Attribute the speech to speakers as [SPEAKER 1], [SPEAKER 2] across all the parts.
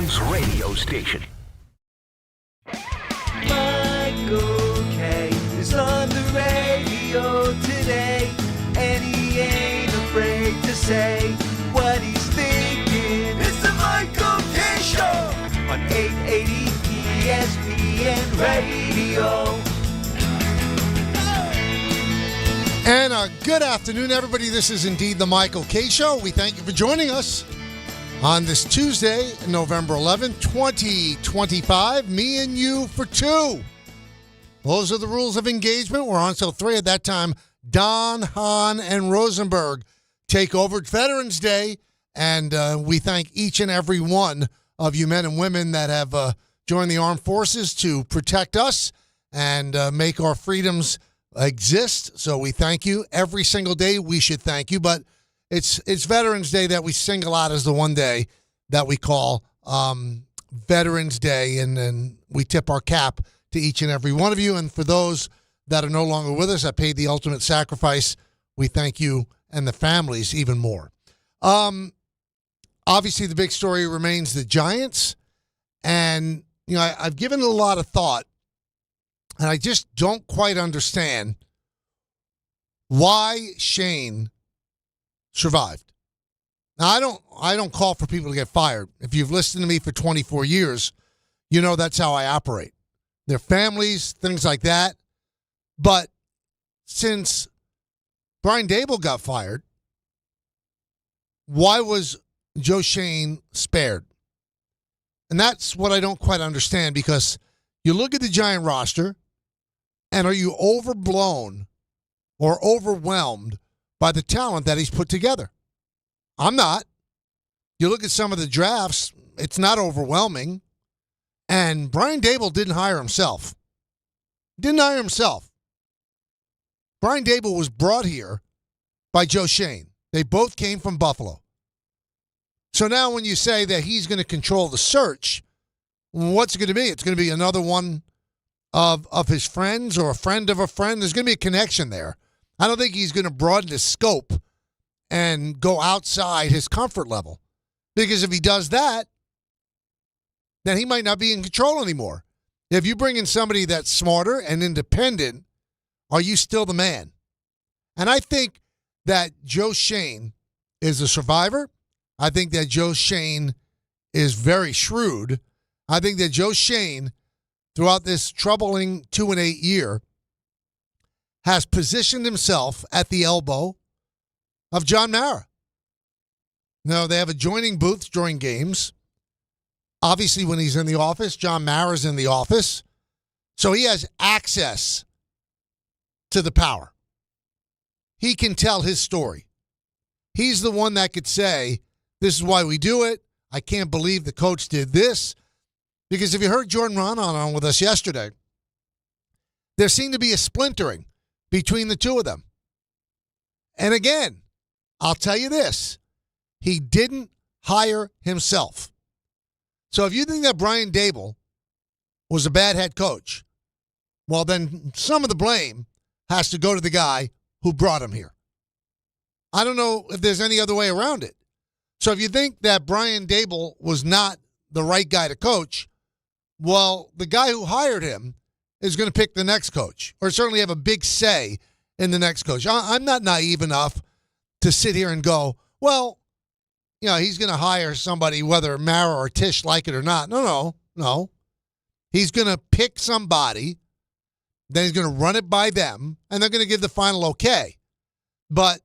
[SPEAKER 1] Cleveland's radio station.
[SPEAKER 2] Michael K. is on the radio today, and he ain't afraid to say what he's thinking. It's the Michael K. Show on 880 ESPN Radio.
[SPEAKER 3] And good afternoon, everybody. This is indeed the Michael K. Show. We thank you for joining us on this Tuesday, November 11th, 2025. Me and you for two. Those are the rules of engagement. We're on till 3 at that time. Don, Hahn, and Rosenberg take over. It's Veterans Day, and we thank each and every one of you men and women that have joined the armed forces to protect us and make our freedoms exist. So we thank you. Every single day we should thank you, but it's Veterans Day that we single out as the one day that we call Veterans Day, and then we tip our cap to each and every one of you. And for those that are no longer with us, that paid the ultimate sacrifice, we thank you and the families even more. Obviously, the big story remains the Giants, and you know I've given it a lot of thought, and I just don't quite understand why Schoen survived. Now, I don't call for people to get fired. If you've listened to me for 24 years, you know that's how I operate. Their families, things like that. But since Brian Daboll got fired, why was Joe Schoen spared? And that's what I don't quite understand, because you look at the Giant roster, and are you overblown or overwhelmed by the talent that he's put together? I'm not. You look at some of the drafts, it's not overwhelming. And Brian Daboll didn't hire himself. Didn't hire himself. Brian Daboll was brought here by Joe Schoen. They both came from Buffalo. So now when you say that he's going to control the search, what's it going to be? It's going to be another one of his friends or a friend of a friend. There's going to be a connection there. I don't think he's going to broaden his scope and go outside his comfort level. Because if he does that, then he might not be in control anymore. If you bring in somebody that's smarter and independent, are you still the man? And I think that Joe Schoen is a survivor. I think that Joe Schoen is very shrewd. I think that Joe Schoen, throughout this troubling 2-8 year, has positioned himself at the elbow of John Mara. Now, they have adjoining booths during games. Obviously, when he's in the office, John Mara's in the office. So he has access to the power. He can tell his story. He's the one that could say, this is why we do it. I can't believe the coach did this. Because if you heard Jordan Ron on with us yesterday, there seemed to be a splintering between the two of them. And again, I'll tell you this. He didn't hire himself. So if you think that Brian Daboll was a bad head coach, well, then some of the blame has to go to the guy who brought him here. I don't know if there's any other way around it. So if you think that Brian Daboll was not the right guy to coach, well, the guy who hired him is going to pick the next coach, or certainly have a big say in the next coach. I'm not naive enough to sit here and go, well, you know, he's going to hire somebody whether Mara or Tisch like it or not. No. He's going to pick somebody, then he's going to run it by them, and they're going to give the final okay. But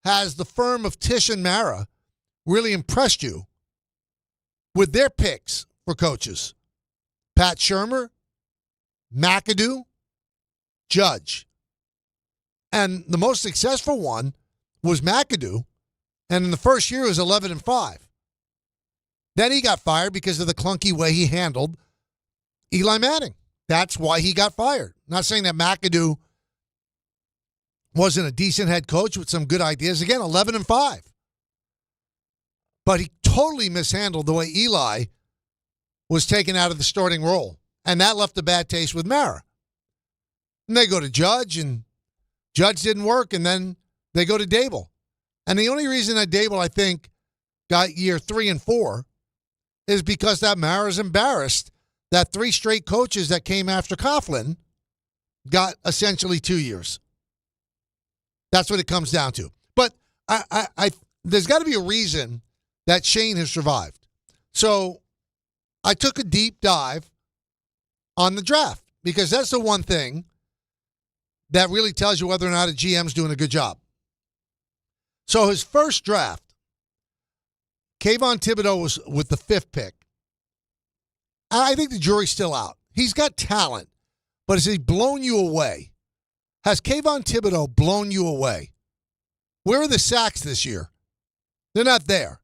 [SPEAKER 3] has the firm of Tisch and Mara really impressed you with their picks for coaches? Pat Shermer, McAdoo, Judge. And the most successful one was McAdoo, and in the first year it was 11-5. Then he got fired because of the clunky way he handled Eli Manning. That's why he got fired. Not saying that McAdoo wasn't a decent head coach with some good ideas. Again, 11-5. But he totally mishandled the way Eli was taken out of the starting role. And that left a bad taste with Mara. And they go to Judge, and Judge didn't work, and then they go to Daboll. And the only reason that Daboll, I think, got year 3 and 4 is because that Mara's embarrassed that 3 straight coaches that came after Coughlin got essentially 2 years. That's what it comes down to. But I there's got to be a reason that Schoen has survived. So I took a deep dive on the draft because that's the one thing that really tells you whether or not a GM's doing a good job. So his first draft, Kayvon Thibodeau was with the 5th pick. I think the jury's still out. He's got talent, but has he blown you away? Has Kayvon Thibodeau blown you away? Where are the sacks this year? They're not there.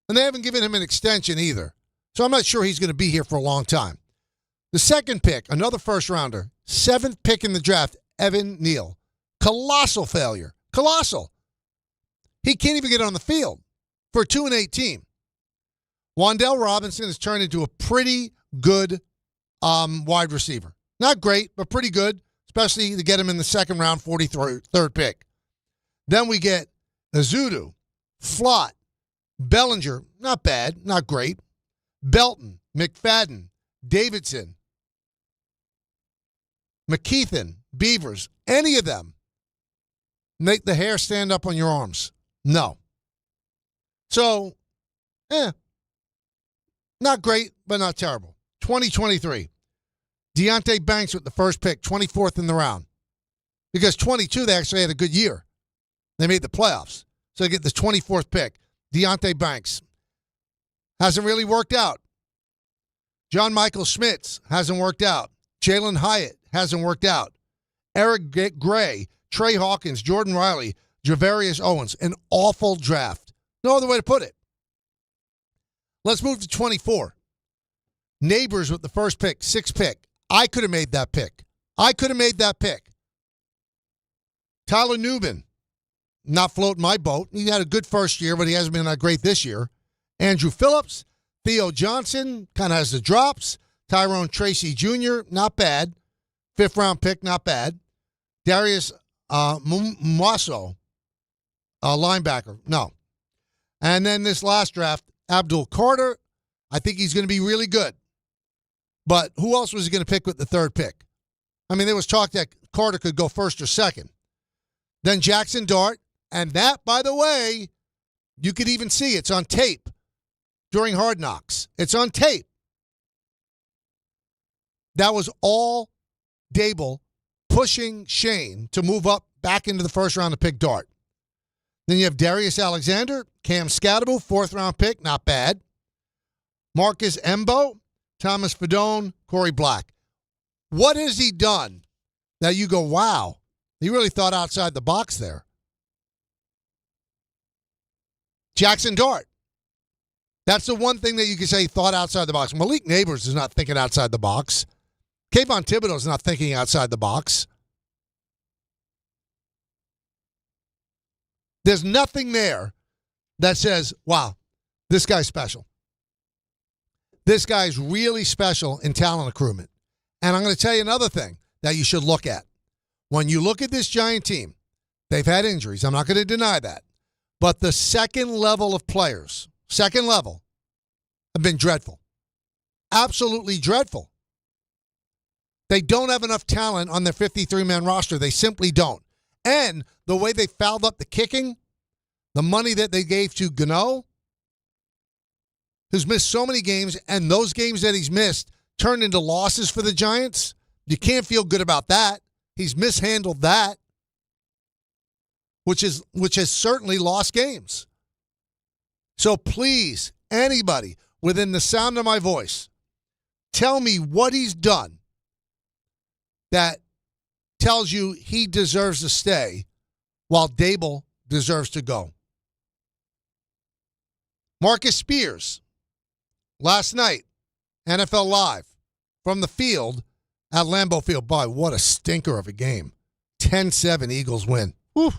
[SPEAKER 3] And they haven't given him an extension either. So I'm not sure he's going to be here for a long time. The 2nd pick, another first rounder, 7th pick in the draft, Evan Neal. Colossal failure. Colossal. He can't even get on the field for a 2-8 team. Wan'Dale Robinson has turned into a pretty good wide receiver. Not great, but pretty good, especially to get him in the 2nd round, 43rd pick. Then we get Azudu, Flott, Bellinger, not bad, not great. Belton, McFadden, Davidson, McKeithen, Beavers, any of them make the hair stand up on your arms. No. So, not great, but not terrible. 2023. Deonte Banks with the first pick, 24th in the round. Because 22, they actually had a good year. They made the playoffs. So they get the 24th pick. Deonte Banks. Hasn't really worked out. John Michael Schmitz hasn't worked out. Jalen Hyatt hasn't worked out. Eric Gray, Trey Hawkins, Jordan Riley, Javarius Owens. An awful draft. No other way to put it. Let's move to 24. Neighbors with the first pick, 6th pick. I could have made that pick. Tyler Newman, not floating my boat. He had a good first year, but he hasn't been that great this year. Andrew Phillips, Theo Johnson, kind of has the drops. Tyrone Tracy Jr., not bad. 5th round pick, not bad. Darius Muaso, linebacker, no. And then this last draft, Abdul Carter, I think he's going to be really good. But who else was he going to pick with the 3rd pick? I mean, there was talk that Carter could go 1st or 2nd. Then Jackson Dart, and that, by the way, you could even see it's on tape during Hard Knocks. It's on tape. That was all Daboll pushing Schoen to move up back into the 1st round to pick Dart. Then you have Darius Alexander, Cam Scatterable, 4th round pick, not bad. Marcus Embo, Thomas Fedone, Corey Black. What has he done that you go, wow, he really thought outside the box there? Jackson Dart. That's the one thing that you can say he thought outside the box. Malik Neighbors is not thinking outside the box. Kayvon Thibodeau is not thinking outside the box. There's nothing there that says, wow, this guy's special. This guy's really special in talent recruitment. And I'm going to tell you another thing that you should look at. When you look at this Giant team, they've had injuries. I'm not going to deny that. But the 2nd level of players, 2nd level, have been dreadful. Absolutely dreadful. They don't have enough talent on their 53-man roster. They simply don't. And the way they fouled up the kicking, the money that they gave to Gano, who's missed so many games, and those games that he's missed turned into losses for the Giants, you can't feel good about that. He's mishandled that, which has certainly lost games. So please, anybody within the sound of my voice, tell me what he's done that tells you he deserves to stay while Daboll deserves to go. Marcus Spears, last night, NFL Live, from the field at Lambeau Field. Boy, what a stinker of a game. 10-7 Eagles win. Whew.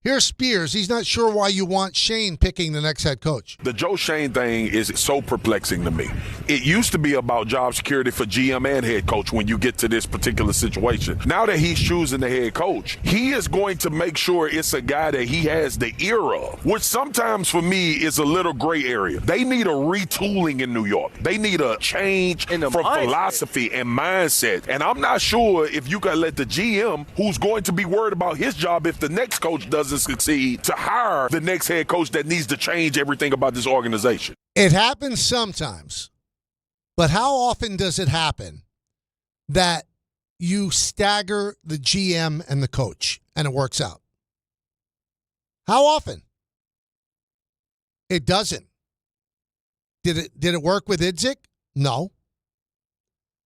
[SPEAKER 3] Here's Spears. He's not sure why you want Schoen picking the next head coach.
[SPEAKER 1] The Joe Schoen thing is so perplexing to me. It used to be about job security for GM and head coach when you get to this particular situation. Now that he's choosing the head coach, he is going to make sure it's a guy that he has the ear of, which sometimes for me is a little gray area. They need a retooling in New York. They need a change from philosophy and mindset. And I'm not sure if you can let the GM, who's going to be worried about his job if the next coach doesn't succeed, to hire the next head coach that needs to change everything about this organization.
[SPEAKER 3] It happens sometimes, but how often does it happen that you stagger the GM and the coach and it works out? How often? It doesn't. Did it work with Idzik? No.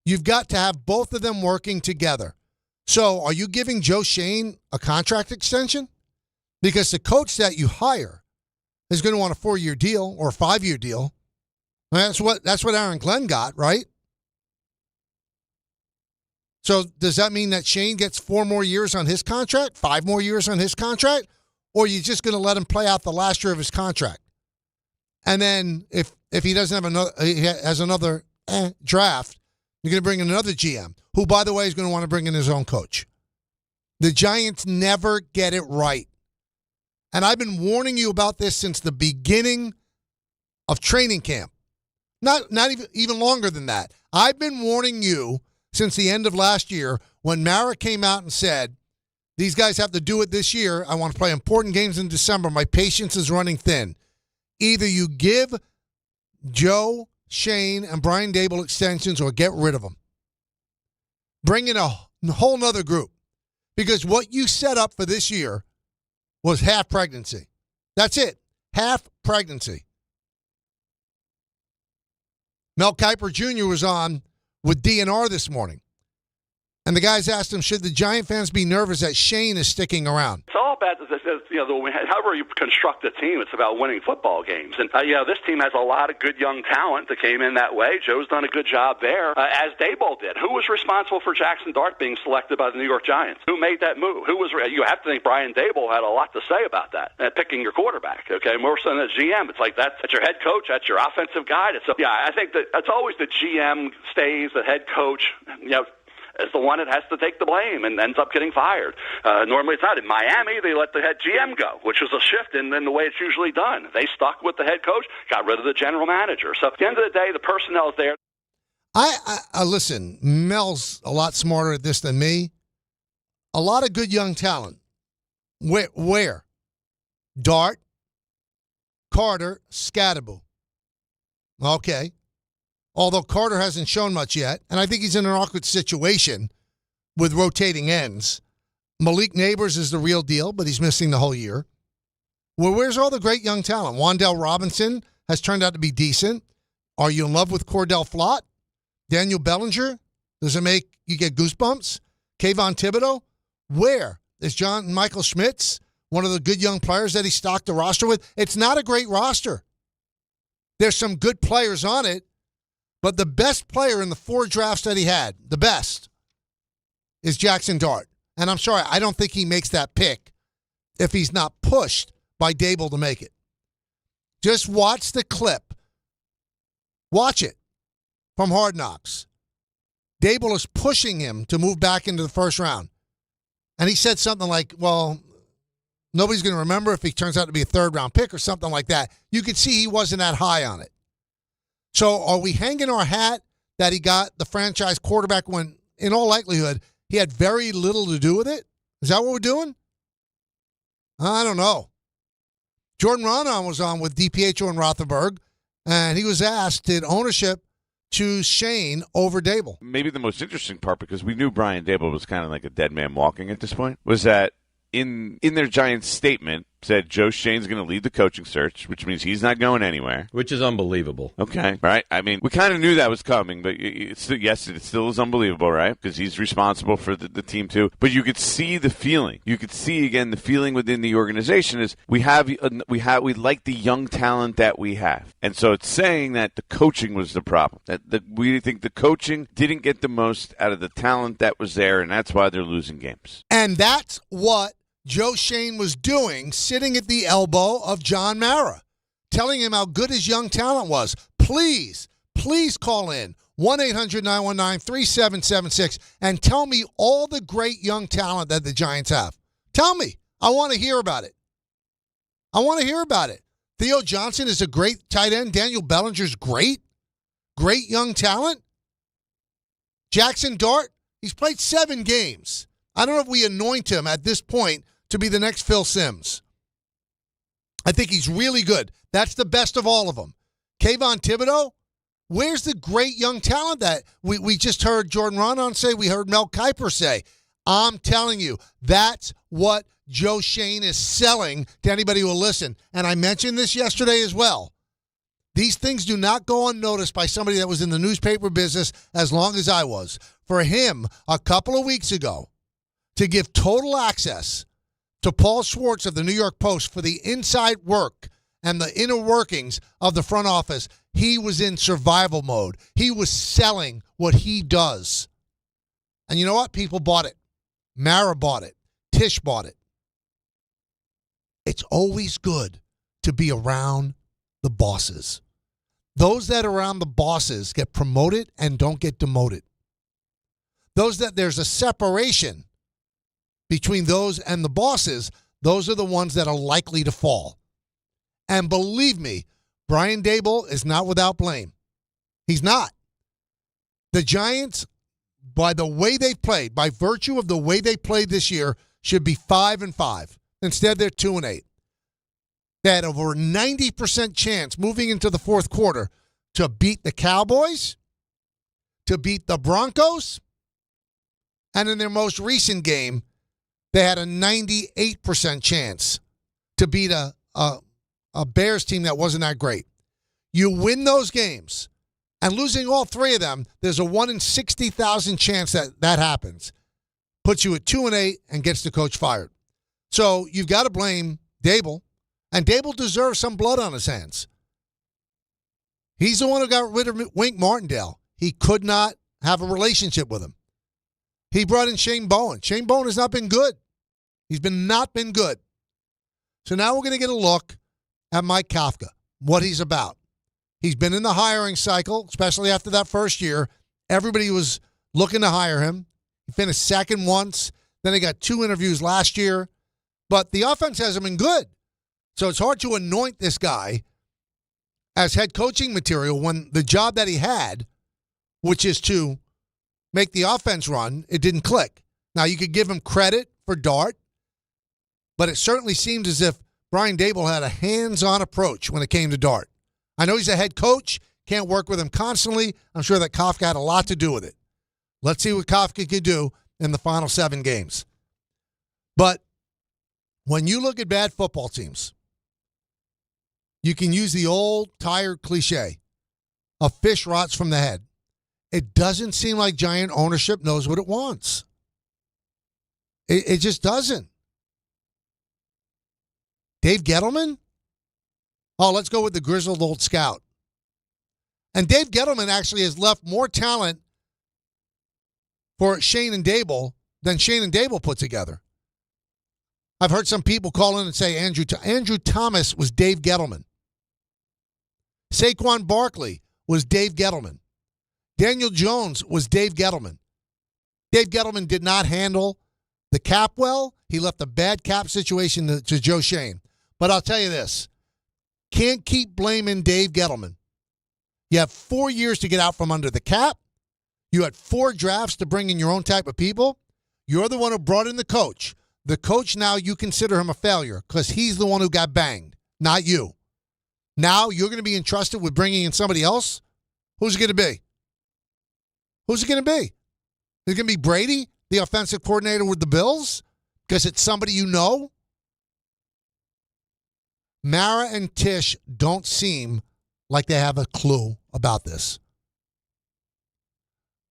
[SPEAKER 3] You've got to have both of them working together. So are you giving Joe Schoen a contract extension? Because the coach that you hire is going to want a 4-year deal or a 5-year deal. That's what Aaron Glenn got, right? So does that mean that Schoen gets 4 more years on his contract, 5 more years on his contract? Or are you just going to let him play out the last year of his contract? And then if he doesn't have another, he has another draft, you're going to bring in another GM, who, by the way, is going to want to bring in his own coach. The Giants never get it right. And I've been warning you about this since the beginning of training camp. Not even longer than that. I've been warning you since the end of last year when Mara came out and said, these guys have to do it this year. I want to play important games in December. My patience is running thin. Either you give Joe Schoen and Brian Daboll extensions or get rid of them. Bring in a whole nother group. Because what you set up for this year was half pregnancy. That's it. Half pregnancy. Mel Kiper Jr. was on with DNR this morning. And the guys asked him, should the Giant fans be nervous that Schoen is sticking around?
[SPEAKER 4] It's all about, however you construct a team, it's about winning football games. And, this team has a lot of good young talent that came in that way. Joe's done a good job there, as Daboll did. Who was responsible for Jackson Dart being selected by the New York Giants? Who made that move? You have to think Brian Daboll had a lot to say about that, picking your quarterback, okay? More so than a GM. It's like that's your head coach, that's your offensive guy. I think that it's always the GM stays, the head coach, is the one that has to take the blame and ends up getting fired. Normally it's not. In Miami, they let the head GM go, which was a shift in the way it's usually done. They stuck with the head coach, got rid of the general manager. So at the end of the day, the personnel is there.
[SPEAKER 3] I listen, Mel's a lot smarter at this than me. A lot of good young talent. Where? Dart, Carter, Scatterbo. Okay. Although Carter hasn't shown much yet, and I think he's in an awkward situation with rotating ends. Malik Neighbors is the real deal, but he's missing the whole year. Well, where's all the great young talent? Wan'Dale Robinson has turned out to be decent. Are you in love with Cordell Flott? Daniel Bellinger? Does it make you get goosebumps? Kayvon Thibodeau? Where? Is John Michael Schmitz one of the good young players that he stocked the roster with? It's not a great roster. There's some good players on it. But the best player in the 4 drafts that he had, the best, is Jackson Dart. And I'm sorry, I don't think he makes that pick if he's not pushed by Daboll to make it. Just watch the clip. Watch it from Hard Knocks. Daboll is pushing him to move back into the first round. And he said something like, well, nobody's going to remember if he turns out to be a 3rd-round pick or something like that. You could see he wasn't that high on it. So are we hanging our hat that he got the franchise quarterback when, in all likelihood, he had very little to do with it? Is that what we're doing? I don't know. Jordan Ronan was on with DiPietro and Rothenberg, and he was asked, did ownership choose Schoen over Daboll?
[SPEAKER 5] Maybe the most interesting part, because we knew Brian Daboll was kind of like a dead man walking at this point, was that in their Giants statement, said Joe Schoen's going to lead the coaching search, which means he's not going anywhere.
[SPEAKER 6] Which is unbelievable.
[SPEAKER 5] Okay, right? I mean, we kind of knew that was coming, but it still is unbelievable, right? Because he's responsible for the team too. But you could see the feeling. You could see, again, the feeling within the organization is we like the young talent that we have. And so it's saying that the coaching was the problem. We think the coaching didn't get the most out of the talent that was there, and that's why they're losing games.
[SPEAKER 3] And that's what Joe Schoen was doing sitting at the elbow of John Mara, telling him how good his young talent was. Please call in 1-800-919-3776 and tell me all the great young talent that the Giants have. Tell me. I want to hear about it. Theo Johnson is a great tight end. Daniel Bellinger's great. Great young talent. Jackson Dart, he's played 7 games. I don't know if we anoint him at this point to be the next Phil Simms. I think he's really good. That's the best of all of them. Kayvon Thibodeau, where's the great young talent that we just heard Jordan Rondon say, we heard Mel Kiper say? I'm telling you, that's what Joe Schoen is selling to anybody who will listen. And I mentioned this yesterday as well. These things do not go unnoticed by somebody that was in the newspaper business as long as I was. For him, a couple of weeks ago, to give total access to Paul Schwartz of the New York Post for the inside work and the inner workings of the front office, he was in survival mode. He was selling what he does. And you know what? People bought it. Mara bought it. Tish bought it. It's always good to be around the bosses. Those that are around the bosses get promoted and don't get demoted. Those that there's a separation between those and the bosses, those are the ones that are likely to fall. And believe me, Brian Daboll is not without blame. He's not. The Giants, by the way they've played, by virtue of the way they played this year, should be 5-5. Instead, they're 2-8. They had over a 90% chance moving into the fourth quarter to beat the Cowboys, to beat the Broncos, and in their most recent game, they had a 98% chance to beat a Bears team that wasn't that great. You win those games, and losing all 3 of them, there's a 1 in 60,000 chance that happens. Puts you at 2-8 and gets the coach fired. So you've got to blame Daboll, and Daboll deserves some blood on his hands. He's the one who got rid of Wink Martindale. He could not have a relationship with him. He brought in Shane Bowen. Shane Bowen has not been good. He's not been good. So now we're going to get a look at Mike Kafka, what he's about. He's been in the hiring cycle, especially after that first year. Everybody was looking to hire him. He finished second once. Then he got 2 interviews last year. But the offense hasn't been good. So it's hard to anoint this guy as head coaching material when the job that he had, which is to make the offense run, it didn't click. Now, you could give him credit for Dart, but it certainly seems as if Brian Daboll had a hands-on approach when it came to Dart. I know he's a head coach, can't work with him constantly. I'm sure that Kafka had a lot to do with it. Let's see what Kafka can do in the final 7 games. But when you look at bad football teams, you can use the old tired cliche, a fish rots from the head. It doesn't seem like Giant ownership knows what it wants. It just doesn't. Dave Gettleman? Oh, let's go with the grizzled old scout. And Dave Gettleman actually has left more talent for Schoen and Daboll than Schoen and Daboll put together. I've heard some people call in and say Andrew Thomas was Dave Gettleman. Saquon Barkley was Dave Gettleman. Daniel Jones was Dave Gettleman. Dave Gettleman did not handle the cap well. He left a bad cap situation to Joe Schoen. But I'll tell you this. Can't keep blaming Dave Gettleman. You have 4 years to get out from under the cap. You had 4 drafts to bring in your own type of people. You're the one who brought in the coach. The coach now, you consider him a failure because he's the one who got banged, not you. Now you're going to be entrusted with bringing in somebody else? Who's it going to be? Who's it going to be? Is it going to be Brady, the offensive coordinator with the Bills? Because it's somebody you know? Mara and Tish don't seem like they have a clue about this.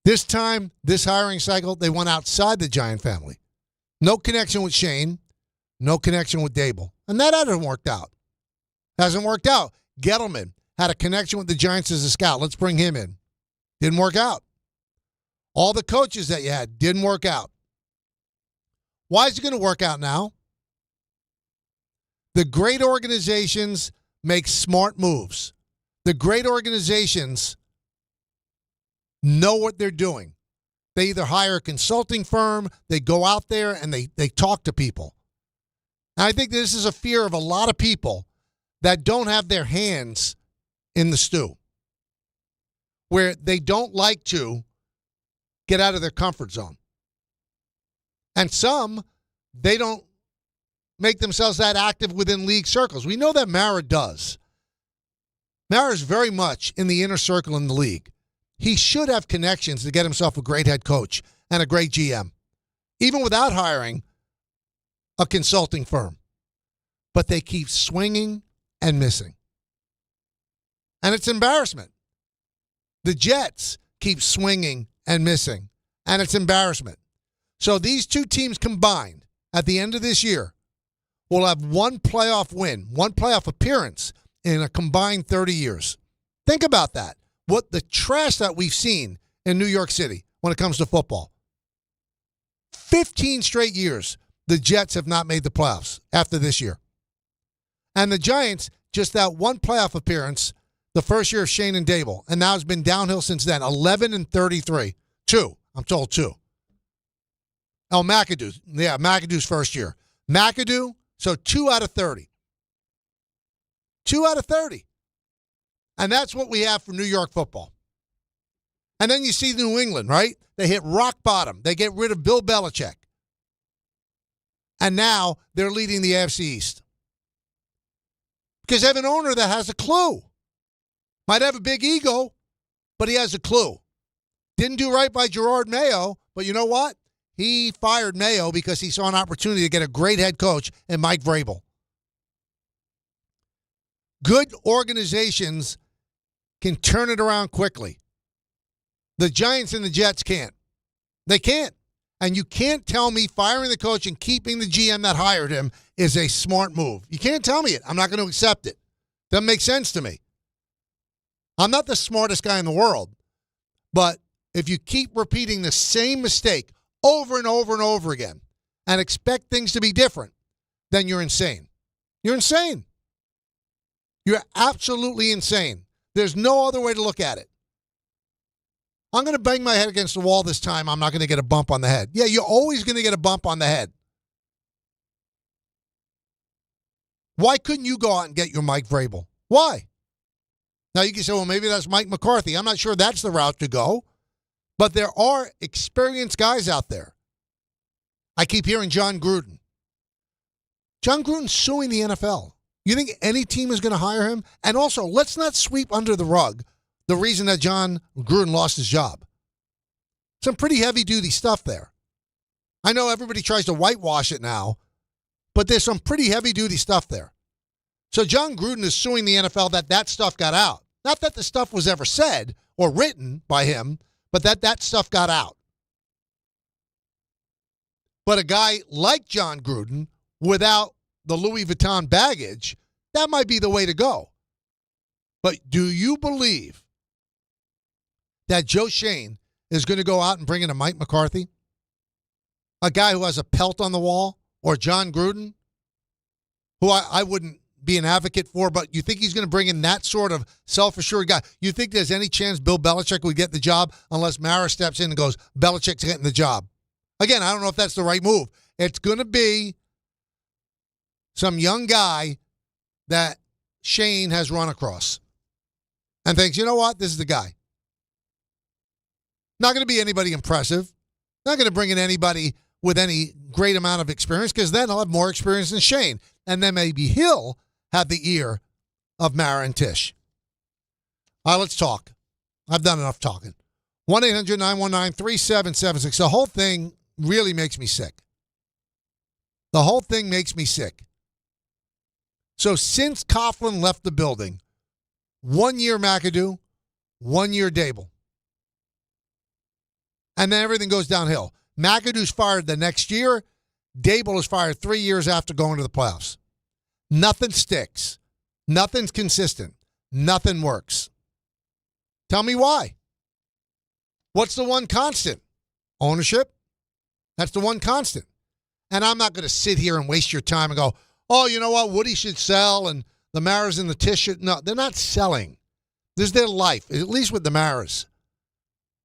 [SPEAKER 3] This time, this hiring cycle, they went outside the Giant family. No connection with Schoen, no connection with Daboll. And that hasn't worked out. Hasn't worked out. Gettleman had a connection with the Giants as a scout. Let's bring him in. Didn't work out. All the coaches that you had didn't work out. Why is it going to work out now? The great organizations make smart moves. The great organizations know what they're doing. They either hire a consulting firm, they go out there, and they talk to people. And I think this is a fear of a lot of people that don't have their hands in the stew, where they don't like to get out of their comfort zone. And some, they don't make themselves that active within league circles. We know that Mara does. Mara is very much in the inner circle in the league. He should have connections to get himself a great head coach and a great GM, even without hiring a consulting firm. But they keep swinging and missing. And it's embarrassment. The Jets keep swinging and missing, and it's embarrassment. So these two teams combined at the end of this year will have one playoff win, one playoff appearance in a combined 30 years. Think about that. What the trash that we've seen in New York City when it comes to football. 15 straight years, the Jets have not made the playoffs after this year. And the Giants, just that one playoff appearance the first year of Schoen and Daboll, and now it's been downhill since then. 11-33. 2. I'm told 2. Oh, McAdoo. Yeah, McAdoo's first year. McAdoo, so 2 out of 30. 2 out of 30. And that's what we have for New York football. And then you see New England, right? They hit rock bottom. They get rid of Bill Belichick. And now they're leading the AFC East. Because they have an owner that has a clue. Might have a big ego, but he has a clue. Didn't do right by Gerard Mayo, but you know what? He fired Mayo because he saw an opportunity to get a great head coach in Mike Vrabel. Good organizations can turn it around quickly. The Giants and the Jets can't. They can't. And you can't tell me firing the coach and keeping the GM that hired him is a smart move. You can't tell me it. I'm not going to accept it. Doesn't make sense to me. I'm not the smartest guy in the world, but if you keep repeating the same mistake over and over and over again and expect things to be different, then you're insane. You're insane. You're absolutely insane. There's no other way to look at it. I'm going to bang my head against the wall this time. I'm not going to get a bump on the head. Yeah, you're always going to get a bump on the head. Why couldn't you go out and get your Mike Vrabel? Why? Now, you can say, well, maybe that's Mike McCarthy. I'm not sure that's the route to go. But there are experienced guys out there. I keep hearing John Gruden. John Gruden's suing the NFL. You think any team is going to hire him? And also, let's not sweep under the rug the reason that John Gruden lost his job. Some pretty heavy-duty stuff there. I know everybody tries to whitewash it now, but there's some pretty heavy-duty stuff there. So John Gruden is suing the NFL that stuff got out. Not that the stuff was ever said or written by him, but that stuff got out. But a guy like John Gruden, without the Louis Vuitton baggage, that might be the way to go. But do you believe that Joe Schoen is going to go out and bring in a Mike McCarthy? A guy who has a pelt on the wall? Or John Gruden? Who I wouldn't be an advocate for, but you think he's going to bring in that sort of self-assured guy? You think there's any chance Bill Belichick would get the job unless Mara steps in and goes, Belichick's getting the job? Again, I don't know if that's the right move. It's going to be some young guy that Schoen has run across and thinks, you know what, this is the guy. Not going to be anybody impressive. Not going to bring in anybody with any great amount of experience, because then he'll have more experience than Schoen. And then maybe he'll have the ear of Mara and Tish. All right, let's talk. I've done enough talking. 1-800-919-3776. The whole thing really makes me sick. The whole thing makes me sick. So since Coughlin left the building, 1 year McAdoo, 1 year Daboll. And then everything goes downhill. McAdoo's fired the next year. Daboll is fired 3 years after going to the playoffs. Nothing sticks. Nothing's consistent. Nothing works. Tell me why. What's the one constant? Ownership. That's the one constant. And I'm not going to sit here and waste your time and go, oh, you know what, Woody should sell and the Maras and the Tish should. No, they're not selling. This is their life, at least with the Maras.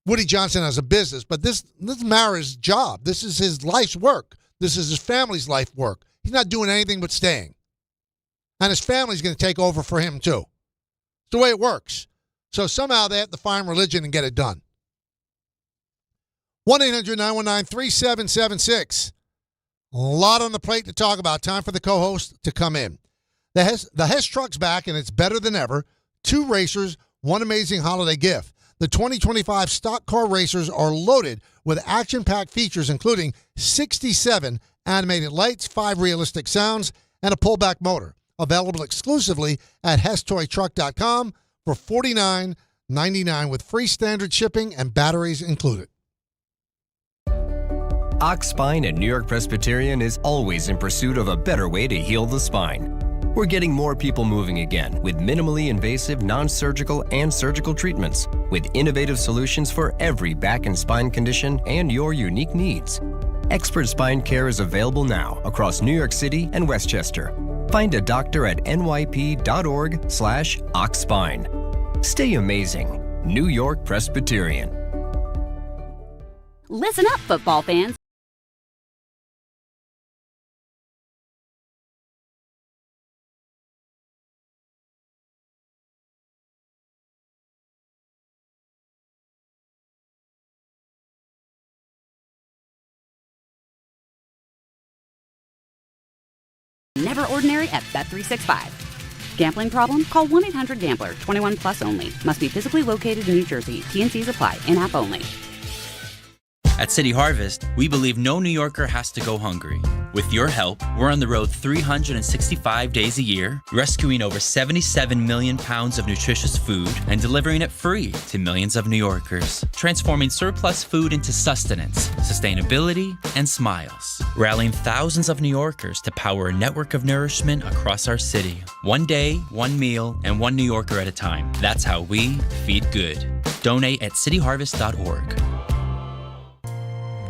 [SPEAKER 3] Woody Johnson has a business, but this is Mara's job. This is his life's work. This is his family's life work. He's not doing anything but staying. And his family's going to take over for him, too. It's the way it works. So somehow they have to find religion and get it done. 1-800-919-3776. A lot on the plate to talk about. Time for the co-host to come in. The Hess truck's back, and it's better than ever. 2 racers, 1 amazing holiday gift. The 2025 stock car racers are loaded with action-packed features, including 67 animated lights, 5 realistic sounds, and a pullback motor. Available exclusively at HessToyTruck.com for $49.99 with free standard shipping and batteries included.
[SPEAKER 6] Ox Spine at New York Presbyterian is always in pursuit of a better way to heal the spine. We're getting more people moving again with minimally invasive, non-surgical, and surgical treatments with innovative solutions for every back and spine condition and your unique needs. Expert spine care is available now across New York City and Westchester. Find a doctor at nyp.org/oxspine. Stay amazing. New York Presbyterian.
[SPEAKER 7] Listen up, football fans. Never ordinary at Bet365. Gambling problem? Call 1-800-GAMBLER. 21 plus only. Must be physically located in New Jersey. T&Cs apply. In-app only.
[SPEAKER 8] At City Harvest, we believe no New Yorker has to go hungry. With your help, we're on the road 365 days a year, rescuing over 77 million pounds of nutritious food and delivering it free to millions of New Yorkers, transforming surplus food into sustenance, sustainability, and smiles, rallying thousands of New Yorkers to power a network of nourishment across our city. One day, one meal, and one New Yorker at a time. That's how we feed good. Donate at cityharvest.org.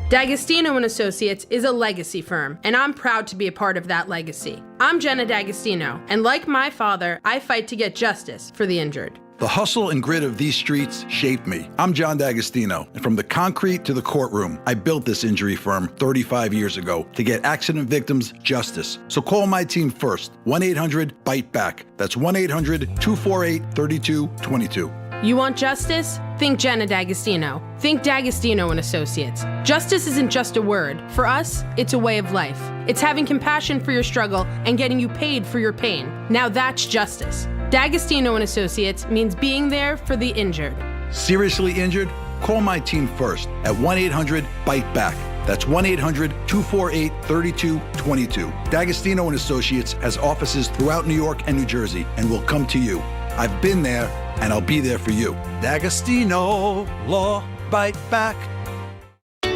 [SPEAKER 9] D'Agostino & Associates is a legacy firm, and I'm proud to be a part of that legacy. I'm Jenna D'Agostino, and like my father, I fight to get justice for the injured.
[SPEAKER 10] The hustle and grit of these streets shaped me. I'm John D'Agostino, and from the concrete to the courtroom, I built this injury firm 35 years ago to get accident victims justice. So call my team first, 1-800-BITE-BACK. That's 1-800-248-3222.
[SPEAKER 9] You want justice? Think Jenna D'Agostino. Think D'Agostino & Associates. Justice isn't just a word. For us, it's a way of life. It's having compassion for your struggle and getting you paid for your pain. Now that's justice. D'Agostino & Associates means being there for the injured.
[SPEAKER 10] Seriously injured? Call my team first at 1-800-BITE-BACK. That's 1-800-248-3222. D'Agostino & Associates has offices throughout New York and New Jersey and will come to you. I've been there, and I'll be there for you.
[SPEAKER 2] D'Agostino Law Bite Back.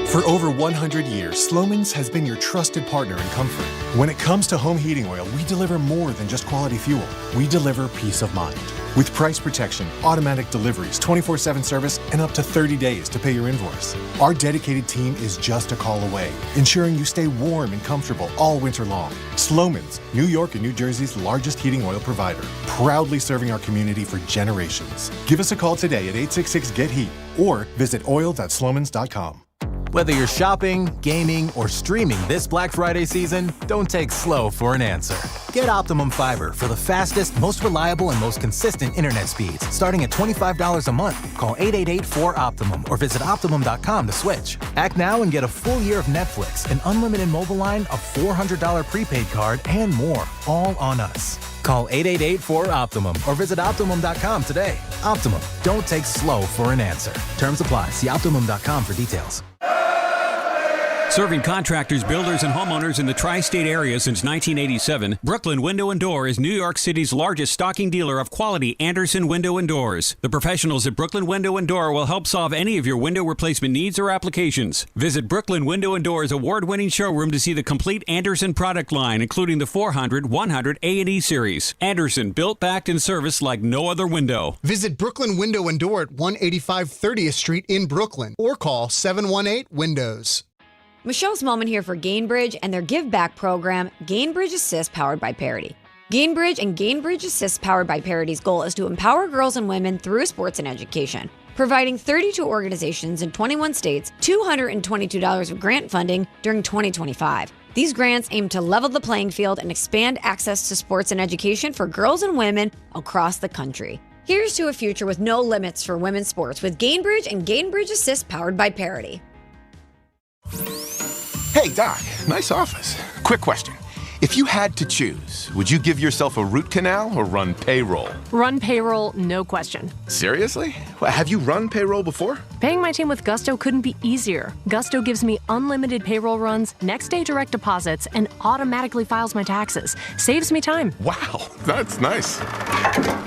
[SPEAKER 11] For over 100 years, Slomin's has been your trusted partner in comfort. When it comes to home heating oil, we deliver more than just quality fuel. We deliver peace of mind. With price protection, automatic deliveries, 24/7 service, and up to 30 days to pay your invoice. Our dedicated team is just a call away, ensuring you stay warm and comfortable all winter long. Slomin's, New York and New Jersey's largest heating oil provider, proudly serving our community for generations. Give us a call today at 866-GET-HEAT or visit oil.slomans.com.
[SPEAKER 12] Whether you're shopping, gaming, or streaming this Black Friday season, don't take slow for an answer. Get Optimum Fiber for the fastest, most reliable, and most consistent internet speeds. Starting at $25 a month. Call 888-4OPTIMUM or visit Optimum.com to switch. Act now and get a full year of Netflix, an unlimited mobile line, a $400 prepaid card, and more, all on us. Call 888-4OPTIMUM or visit Optimum.com today. Optimum, don't take slow for an answer. Terms apply. See Optimum.com for details.
[SPEAKER 13] Serving contractors, builders, and homeowners in the tri-state area since 1987, Brooklyn Window & Door is New York City's largest stocking dealer of quality Andersen window and doors. The professionals at Brooklyn Window & Door will help solve any of your window replacement needs or applications. Visit Brooklyn Window & Door's award-winning showroom to see the complete Andersen product line, including the 400, 100, A&E series. Andersen, built, backed, and serviced like no other window.
[SPEAKER 14] Visit Brooklyn Window & Door at 185 30th Street in Brooklyn or call 718-WINDOWS. Michelle Smallman here for Gainbridge and their Give Back program, Gainbridge Assist, powered by Parity. Gainbridge and Gainbridge Assist, powered by Parity's goal is to empower girls and women through sports and education, providing 32 organizations in 21 states $222 of grant funding during 2025. These grants aim to level the playing field and expand access to sports and education for girls and women across the country. Here's to a future with no limits for women's sports with Gainbridge and Gainbridge Assist, powered by Parity.
[SPEAKER 15] Hey, Doc, nice office. Quick question. If you had to choose, would you give yourself a root canal or run payroll?
[SPEAKER 16] Run payroll, no question.
[SPEAKER 15] Seriously? Well, have you run payroll before?
[SPEAKER 16] Paying my team with Gusto couldn't be easier. Gusto gives me unlimited payroll runs, next-day direct deposits, and automatically files my taxes. Saves me time.
[SPEAKER 15] Wow, that's nice.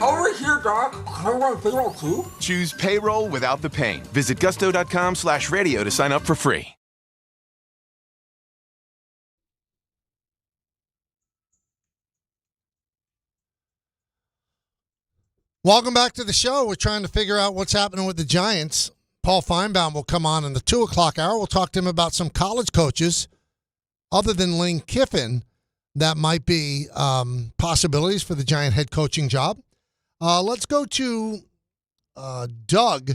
[SPEAKER 17] Over here, Doc. Can I run payroll too?
[SPEAKER 15] Choose payroll without the pain. Visit gusto.com/radio to sign up for free.
[SPEAKER 3] Welcome back to the show. We're trying to figure out what's happening with the Giants. Paul Finebaum will come on in the 2 o'clock hour. We'll talk to him about some college coaches other than Lane Kiffin that might be possibilities for the Giant head coaching job. Let's go to Doug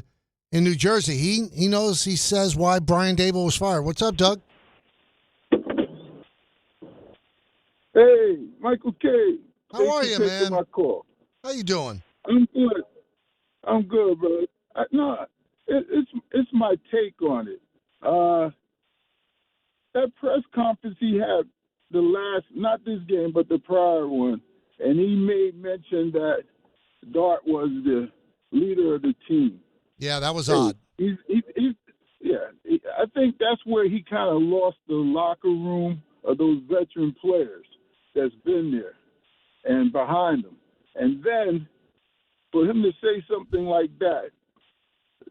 [SPEAKER 3] in New Jersey. He knows, he says, why Brian Daboll was fired. What's up, Doug?
[SPEAKER 18] Hey, Michael K.
[SPEAKER 3] How are you, man?
[SPEAKER 18] My call.
[SPEAKER 3] How you doing?
[SPEAKER 18] I'm good, bro. It's my take on it. That press conference he had the last, not this game, but the prior one, and he made mention that Dart was the leader of the team.
[SPEAKER 3] Yeah, that was odd.
[SPEAKER 18] I think that's where he kind of lost the locker room of those veteran players that's been there and behind him. And then for him to say something like that,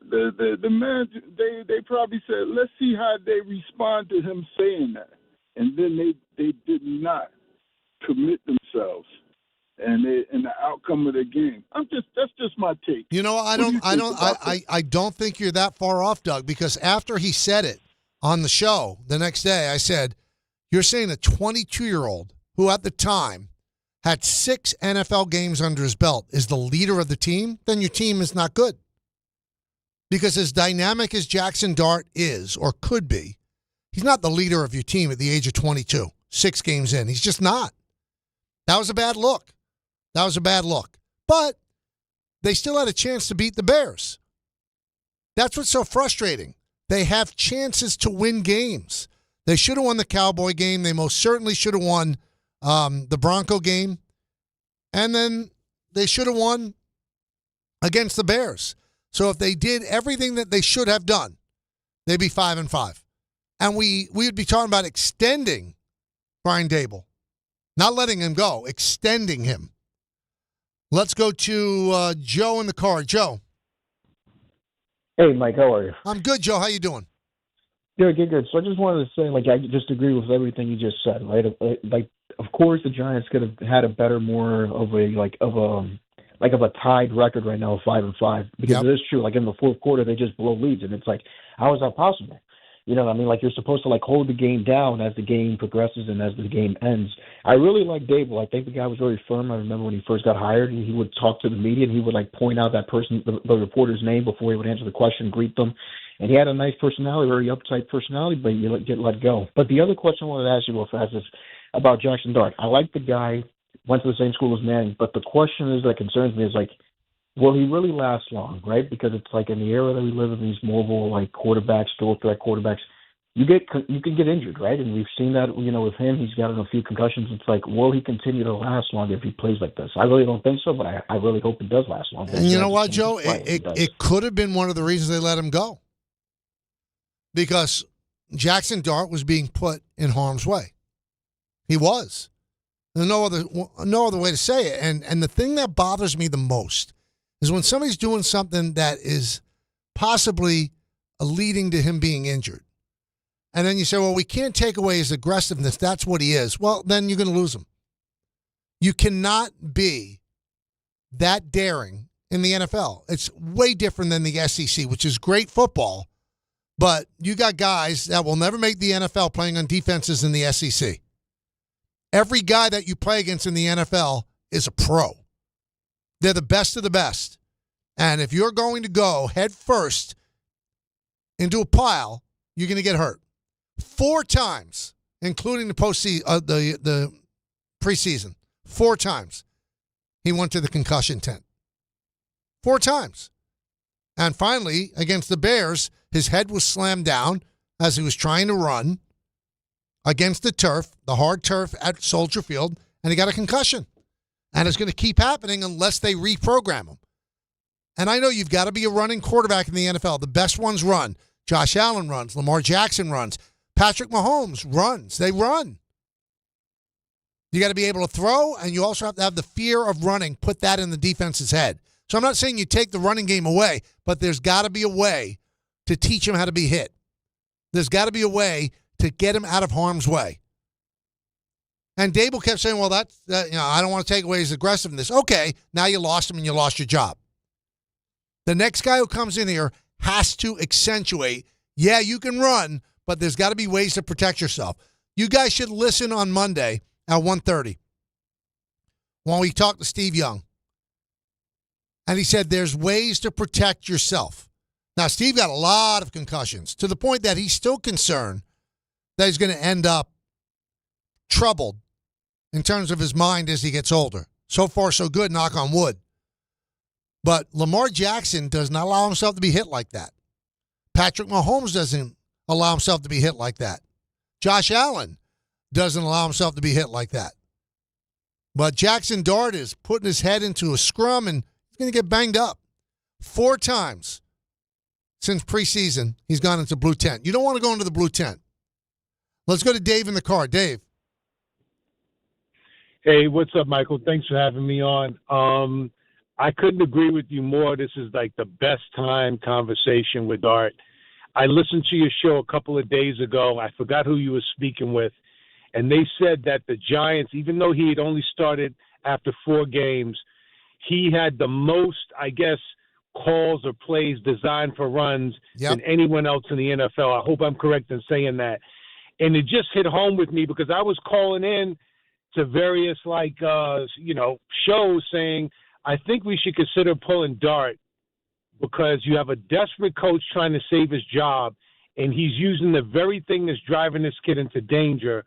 [SPEAKER 18] the man, they probably said, let's see how they respond to him saying that. And then they did not commit themselves and the outcome of the game. That's just my take.
[SPEAKER 3] You know, I don't think you're that far off, Doug, because after he said it on the show the next day, I said, you're saying a 22-year-old who at the time had 6 NFL games under his belt is the leader of the team, then your team is not good. Because as dynamic as Jackson Dart is or could be, he's not the leader of your team at the age of 22, 6 games in. He's just not. That was a bad look. But they still had a chance to beat the Bears. That's what's so frustrating. They have chances to win games. They should have won the Cowboy game. They most certainly should have won the Bronco game, and then they should have won against the Bears. So if they did everything that they should have done, they'd be 5-5. And we would be talking about extending Brian Daboll, not letting him go, extending him. Let's go to Joe in the car. Joe.
[SPEAKER 19] Hey, Mike, how are you?
[SPEAKER 3] I'm good, Joe. How you doing?
[SPEAKER 19] Good. So I just wanted to say, I just agree with everything you just said, right? Of course, the Giants could have had a better, more of a tied record right now of 5-5 because it is true. In the fourth quarter, they just blow leads, and it's how is that possible? You know what I mean? You're supposed to hold the game down as the game progresses and as the game ends. I really like Daboll. I think the guy was very firm. I remember when he first got hired, he would talk to the media and he would point out that person, the reporter's name before he would answer the question, greet them. And he had a nice personality, very uptight personality, but you get let go. But the other question I wanted to ask you real fast is about Jackson Dart. I like the guy, went to the same school as Manning, but the question that concerns me is will he really last long, right? Because it's in the era that we live in, these mobile quarterbacks, dual threat quarterbacks, you can get injured, right? And we've seen that, with him. He's gotten a few concussions. It's will he continue to last long if he plays like this? I really don't think so, but I really hope it does last long.
[SPEAKER 3] And you know what, Joe? It could have been one of the reasons they let him go. Because Jackson Dart was being put in harm's way. He was. There's no other way to say it. And the thing that bothers me the most is when somebody's doing something that is possibly leading to him being injured. And then you say, well, we can't take away his aggressiveness. That's what he is. Well, then you're going to lose him. You cannot be that daring in the NFL. It's way different than the SEC, which is great football, But you got guys that will never make the NFL playing on defenses in the SEC. Every guy that you play against in the NFL is a pro. They're the best of the best. And if you're going to go head first into a pile, you're going to get hurt. 4 times, including the the preseason. 4 times he went to the concussion tent. 4 times. And finally, against the Bears, his head was slammed down as he was trying to run against the turf, the hard turf at Soldier Field, and he got a concussion. And it's going to keep happening unless they reprogram him. And I know you've got to be a running quarterback in the NFL. The best ones run. Josh Allen runs. Lamar Jackson runs. Patrick Mahomes runs. They run. You got to be able to throw, and you also have to have the fear of running. Put that in the defense's head. So I'm not saying you take the running game away, but there's got to be a way to teach him how to be hit. There's got to be a way to get him out of harm's way. And Daboll kept saying, well, I don't want to take away his aggressiveness. Okay, now you lost him and you lost your job. The next guy who comes in here has to accentuate, yeah, you can run, but there's got to be ways to protect yourself. You guys should listen on Monday at 1:30 when we talk to Steve Young. And he said there's ways to protect yourself. Now, Steve got a lot of concussions to the point that he's still concerned that he's going to end up troubled in terms of his mind as he gets older. So far, so good, knock on wood. But Lamar Jackson does not allow himself to be hit like that. Patrick Mahomes doesn't allow himself to be hit like that. Josh Allen doesn't allow himself to be hit like that. But Jackson Dart is putting his head into a scrum and he's going to get banged up. 4 times since preseason, he's gone into blue tent. You don't want to go into the blue tent. Let's go to Dave in the car. Dave.
[SPEAKER 20] Hey, what's up, Michael? Thanks for having me on. I couldn't agree with you more. This is like the best time conversation with Art. I listened to your show a couple of days ago. I forgot who you were speaking with. And they said that the Giants, even though he had only started after 4 games, he had the most, I guess, calls or plays designed for runs than anyone else in the NFL. I hope I'm correct in saying that. And it just hit home with me because I was calling in to various, shows saying, I think we should consider pulling Dart because you have a desperate coach trying to save his job, and he's using the very thing that's driving this kid into danger.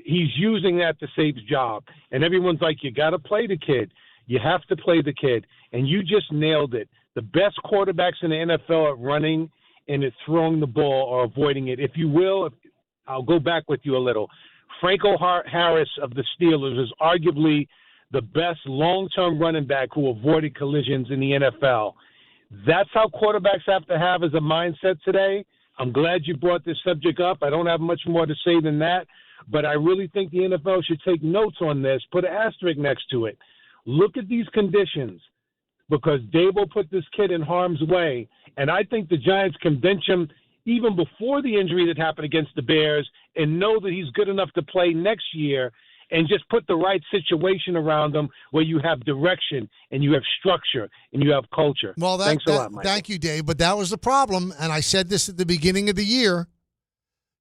[SPEAKER 20] He's using that to save his job. And everyone's like, you got to play the kid. You have to play the kid. And you just nailed it. The best quarterbacks in the NFL at running and at throwing the ball or avoiding it. If you will, I'll go back with you a little. Franco Harris of the Steelers is arguably the best long-term running back who avoided collisions in the NFL. That's how quarterbacks have to have as a mindset today. I'm glad you brought this subject up. I don't have much more to say than that, but I really think the NFL should take notes on this, put an asterisk next to it. Look at these conditions because Daboll put this kid in harm's way, and I think the Giants can bench him even before the injury that happened against the Bears and know that he's good enough to play next year and just put the right situation around him where you have direction and you have structure and you have culture.
[SPEAKER 3] Well,
[SPEAKER 20] thanks a lot, Mike.
[SPEAKER 3] Thank you, Dave. But that was the problem, and I said this at the beginning of the year.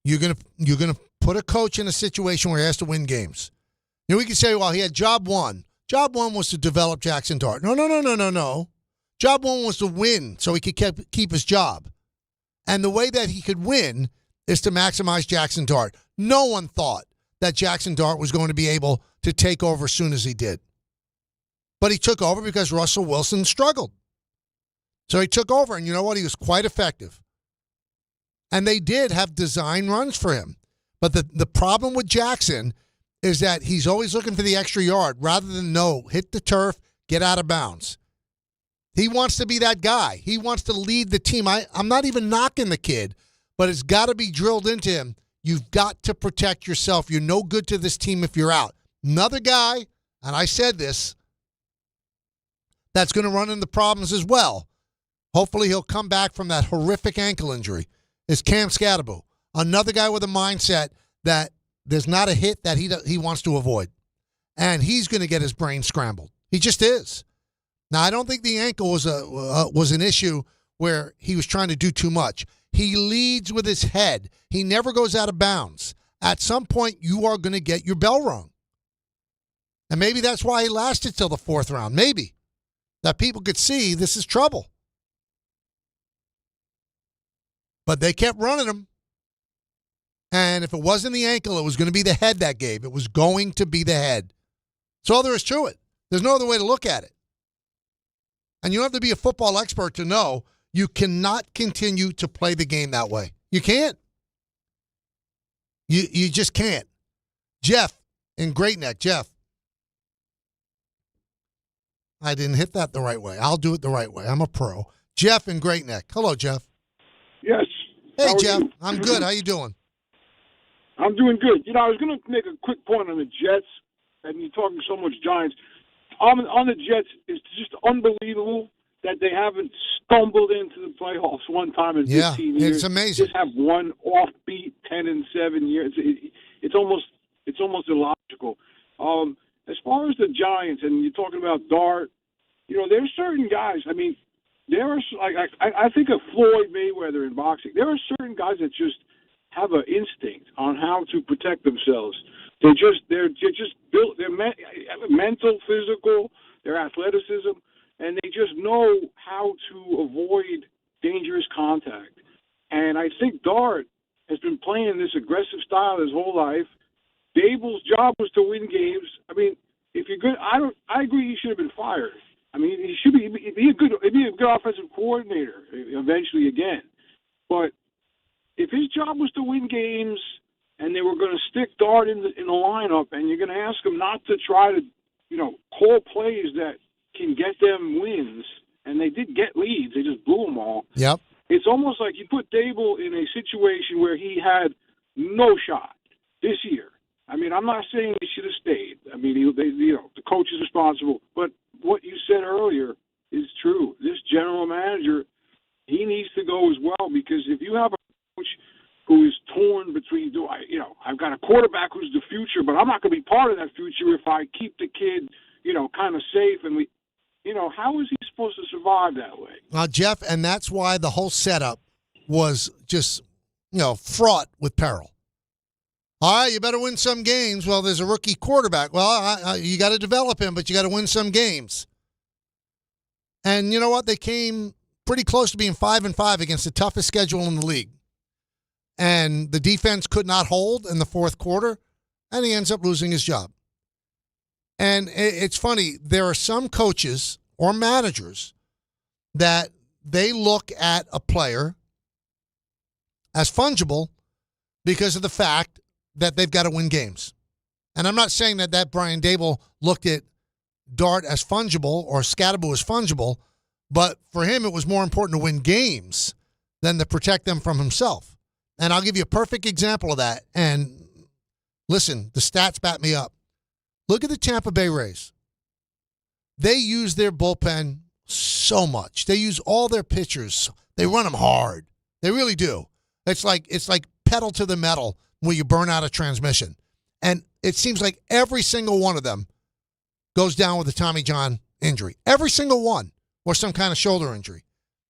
[SPEAKER 3] You're gonna put a coach in a situation where he has to win games. You know, we can say, well, he had job one. Job one was to develop Jackson Dart. No. Job one was to win so he could keep his job. And the way that he could win is to maximize Jackson Dart. No one thought that Jackson Dart was going to be able to take over as soon as he did. But he took over because Russell Wilson struggled. So he took over, and you know what? He was quite effective. And they did have design runs for him. But the problem with Jackson is that he's always looking for the extra yard rather than hit the turf, get out of bounds. He wants to be that guy. He wants to lead the team. I'm not even knocking the kid, but it's got to be drilled into him. You've got to protect yourself. You're no good to this team if you're out. Another guy, and I said this, that's going to run into problems as well. Hopefully he'll come back from that horrific ankle injury, is Cam Scatterbo. Another guy with a mindset that there's not a hit that he wants to avoid. And he's going to get his brain scrambled. He just is. Now, I don't think the ankle was an issue where he was trying to do too much. He leads with his head. He never goes out of bounds. At some point, you are going to get your bell rung. And maybe that's why he lasted till the 4th round. Maybe. That people could see this is trouble. But they kept running him. And if it wasn't the ankle, it was going to be the head that gave. It was going to be the head. That's all there is to it. There's no other way to look at it. And you don't have to be a football expert to know you cannot continue to play the game that way. You can't. You just can't. Jeff in Great Neck. Jeff. I didn't hit that the right way. I'll do it the right way. I'm a pro. Jeff in Great Neck. Hello, Jeff.
[SPEAKER 21] Yes.
[SPEAKER 3] Hey, Jeff. I'm good. How you doing?
[SPEAKER 21] I'm doing good. I was going to make a quick point on the Jets, and you're talking so much Giants. On the Jets, it's just unbelievable that they haven't stumbled into the playoffs one time in 15 years.
[SPEAKER 3] It's amazing.
[SPEAKER 21] Just have one offbeat 10-7 years. It's almost illogical. As far as the Giants, and you're talking about Dart, there's certain guys. I mean, there are I think of Floyd Mayweather in boxing. There are certain guys that just have an instinct on how to protect themselves. They're just built. They're mental, physical, their athleticism, and they just know how to avoid dangerous contact. And I think Dart has been playing this aggressive style his whole life. Daboll's job was to win games. I mean, if you're good, I agree he should have been fired. I mean, he should be a good offensive coordinator eventually again. But if his job was to win games and they were going to stick Dart in the lineup, and you're going to ask him not to try to, call plays that can get them wins, and they did get leads, they just blew them all.
[SPEAKER 3] Yep.
[SPEAKER 21] It's almost like you put Daboll in a situation where he had no shot this year. I mean, I'm not saying he should have stayed. I mean, the coach is responsible. But what you said earlier is true. This general manager, he needs to go as well, because if you have a coach who is torn between, I've got a quarterback who's the future, but I'm not going to be part of that future if I keep the kid, kind of safe. And how is he supposed to survive that way?
[SPEAKER 3] Well, Jeff, and that's why the whole setup was just, fraught with peril. All right, you better win some games. Well, there's a rookie quarterback. Well, you got to develop him, but you got to win some games. And you know what? They came pretty close to being 5-5 against the toughest schedule in the league. And the defense could not hold in the fourth quarter, and he ends up losing his job. And it's funny. There are some coaches or managers that they look at a player as fungible because of the fact that they've got to win games. And I'm not saying that Brian Daboll looked at Dart as fungible or Scadaboo as fungible, but for him it was more important to win games than to protect them from himself. And I'll give you a perfect example of that. And listen, the stats back me up. Look at the Tampa Bay Rays. They use their bullpen so much. They use all their pitchers. They run them hard. They really do. It's like pedal to the metal where you burn out a transmission. And it seems like every single one of them goes down with a Tommy John injury. Every single one. Or some kind of shoulder injury.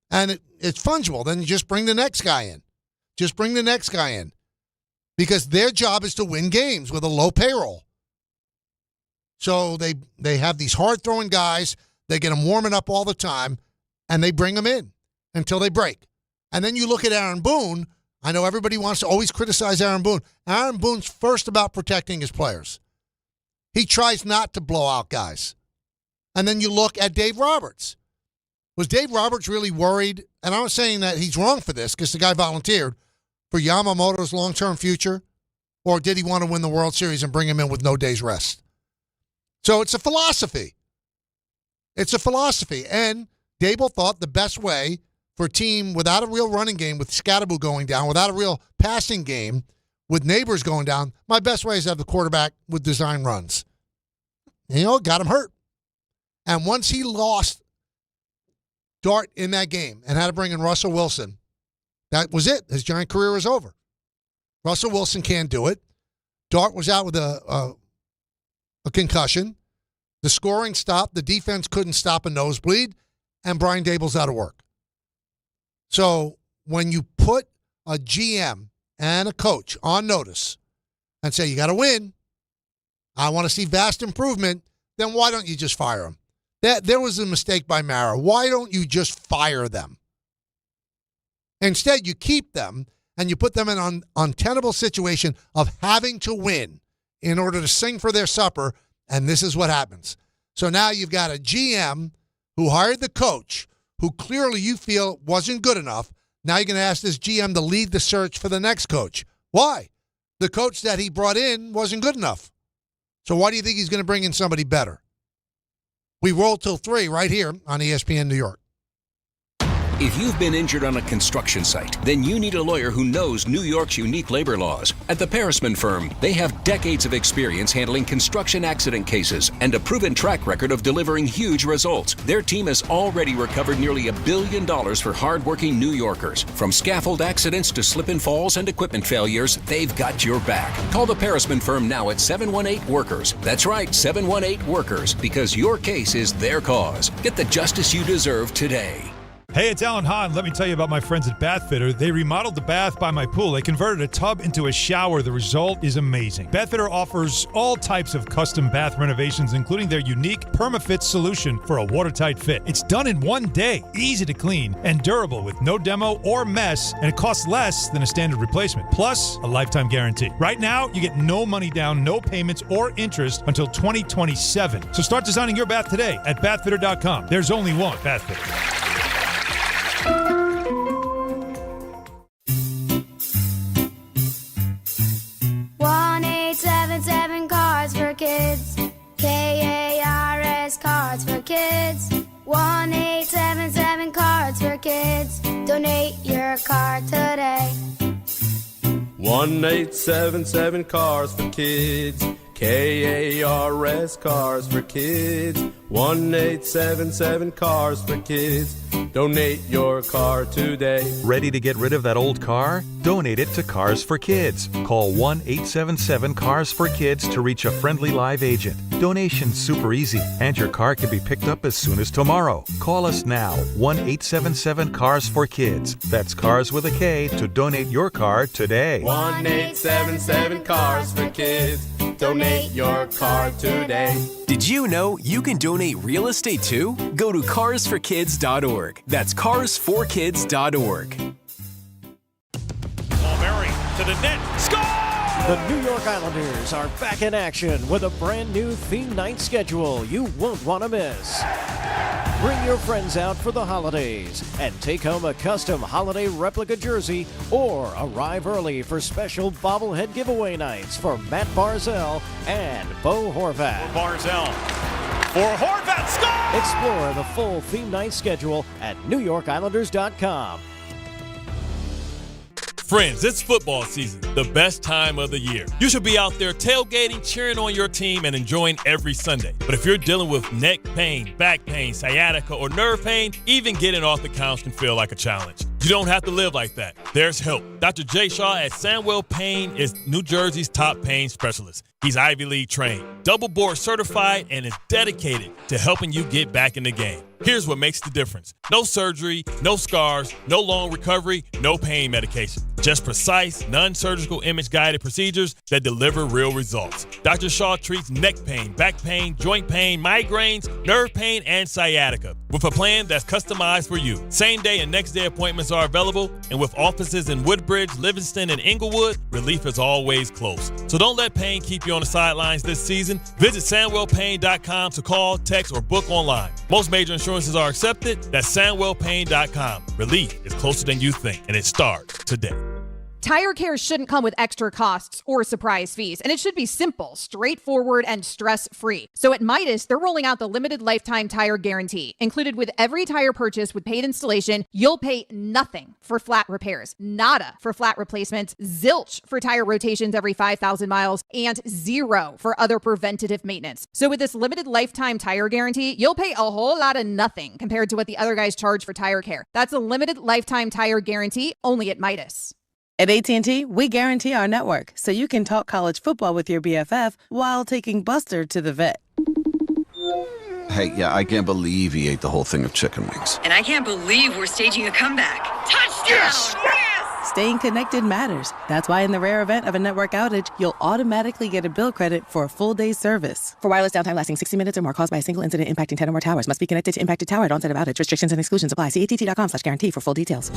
[SPEAKER 3] And it's fungible. Then you just bring the next guy in. Just bring the next guy in. Because their job is to win games with a low payroll. So they have these hard-throwing guys. They get them warming up all the time. And they bring them in until they break. And then you look at Aaron Boone. I know everybody wants to always criticize Aaron Boone. Aaron Boone's first about protecting his players. He tries not to blow out guys. And then you look at Dave Roberts. Was Dave Roberts really worried? And I'm not saying that he's wrong for this because the guy volunteered for Yamamoto's long-term future. Or did he want to win the World Series and bring him in with no day's rest? So it's a philosophy. It's a philosophy. And Daboll thought the best way for a team without a real running game, with Scadaboo going down, without a real passing game, with Neighbors going down, my best way is to have the quarterback with design runs. Got him hurt. And once he lost Dart in that game and had to bring in Russell Wilson, that was it. His Giant career was over. Russell Wilson can't do it. Dart was out with a concussion. The scoring stopped. The defense couldn't stop a nosebleed. And Brian Daboll's out of work. So when you put a GM and a coach on notice and say, you got to win, I want to see vast improvement, then why don't you just fire them? There was a mistake by Mara. Why don't you just fire them? Instead, you keep them and you put them in an untenable situation of having to win in order to sing for their supper, and this is what happens. So now you've got a GM who hired the coach who clearly you feel wasn't good enough. Now you're going to ask this GM to lead the search for the next coach. Why? The coach that he brought in wasn't good enough. So why do you think he's going to bring in somebody better? We roll till 3 right here on ESPN New York.
[SPEAKER 1] If you've been injured on a construction site, then you need a lawyer who knows New York's unique labor laws. At the Parisman Firm, they have decades of experience handling construction accident cases and a proven track record of delivering huge results. Their team has already recovered nearly $1 billion for hardworking New Yorkers. From scaffold accidents to slip and falls and equipment failures, they've got your back. Call the Parisman Firm now at 718-WORKERS. That's right, 718-WORKERS, because your case is their cause. Get the justice you deserve today.
[SPEAKER 22] Hey, it's Alan Hahn. Let me tell you about my friends at Bath Fitter. They remodeled the bath by my pool. They converted a tub into a shower. The result is amazing. Bath Fitter offers all types of custom bath renovations, including their unique PermaFit solution for a watertight fit. It's done in one day, easy to clean, and durable with no demo or mess, and it costs less than a standard replacement. Plus, a lifetime guarantee. Right now, you get no money down, no payments, or interest until 2027. So start designing your bath today at bathfitter.com. There's only one Bath Fitter.
[SPEAKER 23] 1-877 Cards for Kids. KARS Cards for Kids. 1-877 Cards for Kids. Donate your card today.
[SPEAKER 24] 1-877 Cars for Kids. KARS Cars for Kids. 1-877 Cars for Kids. Donate your car today.
[SPEAKER 25] Ready to get rid of that old car? Donate it to Cars for Kids. Call 1-877-CARS-FOR-KIDS to reach a friendly live agent. Donation's super easy, and your car can be picked up as soon as tomorrow. Call us now, 1-877-CARS-FOR-KIDS. That's Cars with a K to donate your car today.
[SPEAKER 24] 1-877 Cars for Kids. Donate your car today.
[SPEAKER 26] Did you know you can donate real estate too? Go to carsforkids.org. That's carsforkids.org.
[SPEAKER 27] Murray to the net. Score! The New York Islanders are back in action with a brand new theme night schedule you won't want to miss. Bring your friends out for the holidays and take home a custom holiday replica jersey, or arrive early for special bobblehead giveaway nights for Matt Barzell and Bo Horvat. Barzell for Horvat, score! Explore the full theme night schedule at NewYorkIslanders.com.
[SPEAKER 28] Friends, it's football season, the best time of the year. You should be out there tailgating, cheering on your team, and enjoying every Sunday. But if you're dealing with neck pain, back pain, sciatica, or nerve pain, even getting off the couch can feel like a challenge. You don't have to live like that. There's help. Dr. Jay Shaw at Sandwell Pain is New Jersey's top pain specialist. He's Ivy League trained, double board certified, and is dedicated to helping you get back in the game. Here's what makes the difference. No surgery, no scars, no long recovery, no pain medication. Just precise, non-surgical image-guided procedures that deliver real results. Dr. Shaw treats neck pain, back pain, joint pain, migraines, nerve pain, and sciatica with a plan that's customized for you. Same-day and next-day appointments are available, and with offices in Woodbridge, Livingston, and Inglewood, relief is always close. So don't let pain keep you on the sidelines this season. Visit SandwellPain.com to call, text, or book online. Most major insurances are accepted. That's SandwellPain.com. Relief is closer than you think, and it starts today.
[SPEAKER 29] Tire care shouldn't come with extra costs or surprise fees, and it should be simple, straightforward, and stress-free. So at Midas, they're rolling out the limited lifetime tire guarantee. Included with every tire purchase with paid installation, you'll pay nothing for flat repairs, nada for flat replacements, zilch for tire rotations every 5,000 miles, and zero for other preventative maintenance. So with this limited lifetime tire guarantee, you'll pay a whole lot of nothing compared to what the other guys charge for tire care. That's a limited lifetime tire guarantee only at Midas.
[SPEAKER 30] At AT&T, we guarantee our network so you can talk college football with your BFF while taking Buster to the vet.
[SPEAKER 2] Hey, yeah, I can't believe he ate the whole thing of chicken wings.
[SPEAKER 4] And I can't believe we're staging a comeback. Touchdown!
[SPEAKER 2] Yes!
[SPEAKER 30] Staying connected matters. That's why in the rare event of a network outage, you'll automatically get a bill credit for a full day's service. For wireless downtime lasting 60 minutes or more caused by a single incident impacting 10 or more towers, must be connected to impacted tower at onset of outage. Restrictions and exclusions apply. See att.com/guarantee for full details.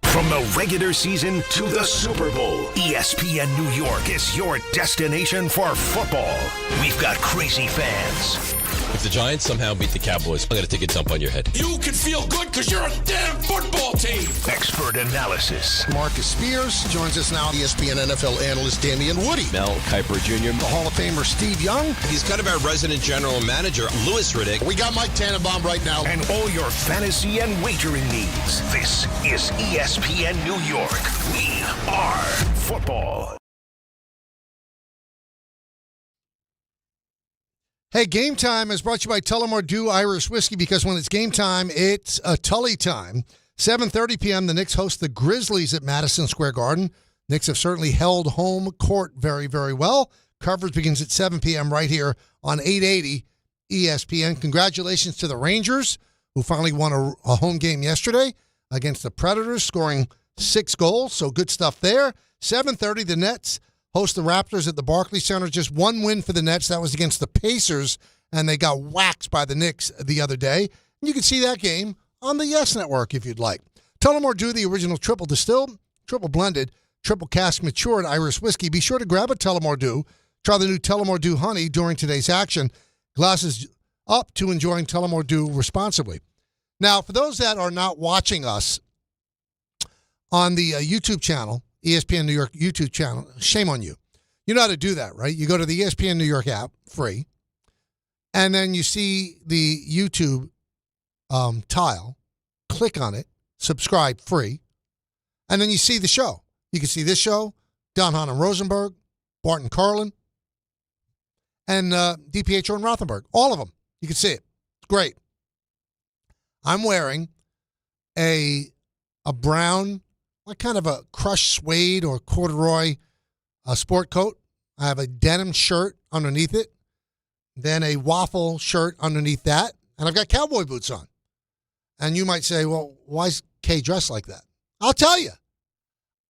[SPEAKER 5] From the regular season to the Super Bowl, ESPN New York is your destination for football. We've got crazy fans.
[SPEAKER 6] If the Giants somehow beat the Cowboys, I'm going to take a dump on your head.
[SPEAKER 5] You can feel good because you're a damn football team. Expert analysis.
[SPEAKER 7] Marcus Spears joins us now. ESPN NFL analyst Damian Woody.
[SPEAKER 6] Mel Kiper Jr.
[SPEAKER 7] The Hall of Famer Steve Young.
[SPEAKER 6] He's kind of our resident general manager, Louis Riddick.
[SPEAKER 7] We got Mike Tannenbaum right now.
[SPEAKER 5] And all your fantasy and wagering needs. This is ESPN New York. We are football.
[SPEAKER 3] Hey, Game Time is brought to you by Tullamore Dew Irish Whiskey, because when it's game time, it's a Tully time. 7:30 p.m., the Knicks host the Grizzlies at Madison Square Garden. Knicks have certainly held home court very, very well. Coverage begins at 7 p.m. right here on 880 ESPN. Congratulations to the Rangers, who finally won a home game yesterday against the Predators, scoring 6 goals, so good stuff there. 7:30, the Nets host the Raptors at the Barclays Center. Just one win for the Nets. That was against the Pacers, and they got waxed by the Knicks the other day. And you can see that game on the Yes Network if you'd like. Tullamore Dew, the original triple distilled, triple blended, triple cask matured Irish whiskey. Be sure to grab a Tullamore Dew. Try the new Tullamore Dew Honey during today's action. Glasses up to enjoying Tullamore Dew responsibly. Now, for those that are not watching us on the YouTube channel, ESPN New York YouTube channel, shame on you. You know how to do that, right? You go to the ESPN New York app, free, and then you see the YouTube tile, click on it, subscribe, free, and then you see the show. You can see this show, Don Hahn and Rosenberg, Barton Carlin, and DiPietro and Rothenberg. All of them. You can see it. It's great. I'm wearing a brown, like kind of a crushed suede or corduroy sport coat. I have a denim shirt underneath it, then a waffle shirt underneath that, and I've got cowboy boots on. And you might say, well, why is Kay dressed like that? I'll tell you.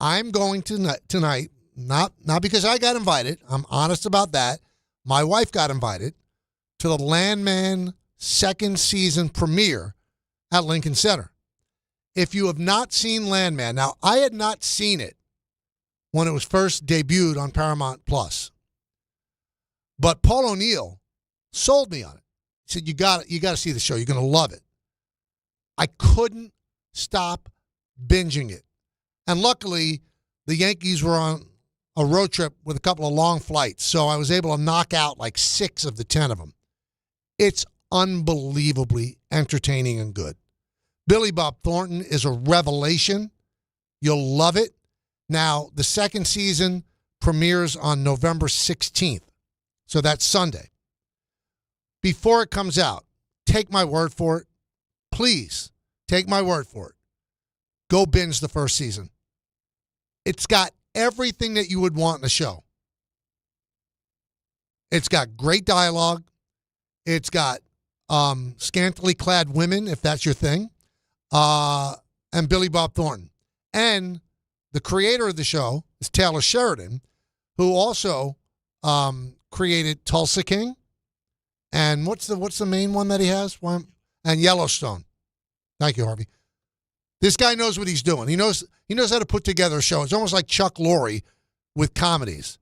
[SPEAKER 3] I'm going tonight, not because I got invited. I'm honest about that. My wife got invited to the Landman second season premiere at Lincoln Center. If you have not seen Landman, now I had not seen it when it was first debuted on Paramount Plus, but Paul O'Neill sold me on it. He said, "You got to see the show. You're going to love it." I couldn't stop binging it, and luckily the Yankees were on a road trip with a couple of long flights, so I was able to knock out like 6 of the 10 of them. It's unbelievably entertaining and good. Billy Bob Thornton is a revelation. You'll love it. Now, the second season premieres on November 16th, so that's Sunday. Before it comes out, take my word for it. Please, take my word for it. Go binge the first season. It's got everything that you would want in a show. It's got great dialogue. It's got scantily clad women, if that's your thing. And Billy Bob Thornton. And the creator of the show is Taylor Sheridan, who also created Tulsa King. And what's the main one that he has? And Yellowstone. Thank you, Harvey. This guy knows what he's doing. He knows how to put together a show. It's almost like Chuck Lorre with comedies.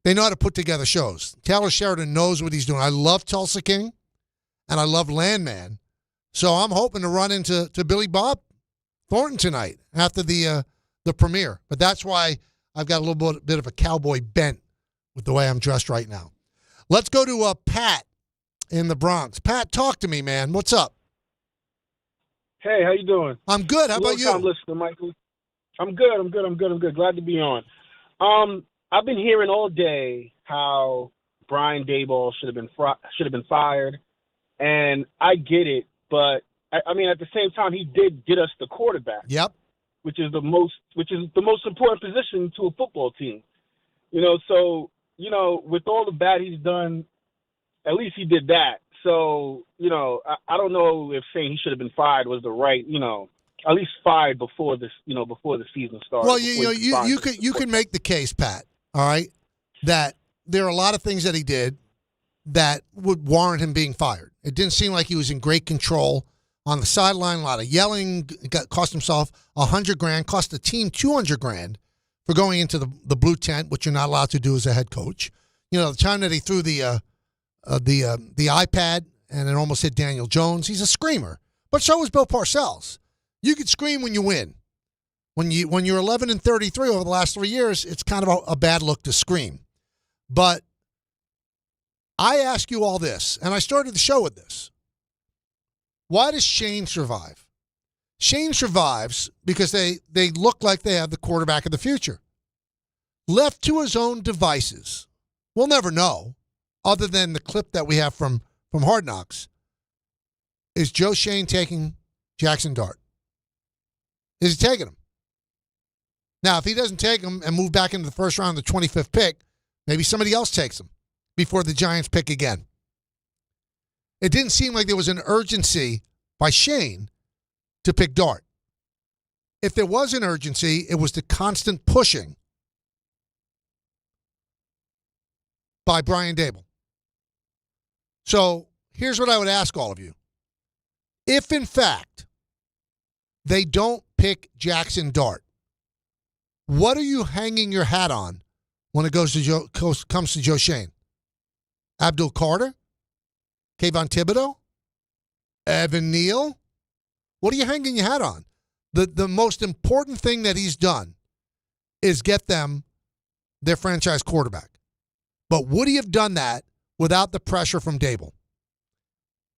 [SPEAKER 3] They know how to put together shows. Taylor Sheridan knows what he's doing. I love Tulsa King, and I love Landman. So I'm hoping to run into Billy Bob Thornton tonight after the premiere. But that's why I've got a little bit of a cowboy bent with the way I'm dressed right now. Let's go to Pat in the Bronx. Pat, talk to me, man. What's up?
[SPEAKER 20] Hey, how you doing?
[SPEAKER 3] I'm good. How about you?
[SPEAKER 20] Long time listener, Michael. I'm good. Glad to be on. I've been hearing all day how Brian Daboll should have been fired, and I get it. But I mean, at the same time, he did get us the quarterback.
[SPEAKER 3] Yep.
[SPEAKER 20] Which is the most important position to a football team. So with all the bad he's done
[SPEAKER 8] at least he did that. So, I don't know if saying he should have been fired was the right, at least fired before this, before the season started.
[SPEAKER 3] Well, you can make the case, Pat, all right, that there are a lot of things that he did that would warrant him being fired. It didn't seem like he was in great control on the sideline, a lot of yelling, cost himself $100,000, cost the team $200,000 for going into the blue tent, which you're not allowed to do as a head coach. The time that he threw the iPad and it almost hit Daniel Jones, he's a screamer. But so was Bill Parcells. You could scream when you win. When you're 11-33 over the last 3 years, it's kind of a bad look to scream. But I ask you all this, and I started the show with this. Why does Schoen survive? Schoen survives because they look like they have the quarterback of the future. Left to his own devices, we'll never know, other than the clip that we have from Hard Knocks. Is Joe Schoen taking Jackson Dart? Is he taking him? Now, if he doesn't take him and move back into the first round, the 25th pick, maybe somebody else takes him before the Giants pick again. It didn't seem like there was an urgency by Schoen to pick Dart. If there was an urgency, it was the constant pushing by Brian Daboll. So here's what I would ask all of you. If, in fact, they don't pick Jackson Dart, what are you hanging your hat on when it comes to Joe Schoen? Abdul Carter? Kayvon Thibodeau? Evan Neal? What are you hanging your hat on? The most important thing that he's done is get them their franchise quarterback. But would he have done that without the pressure from Daboll?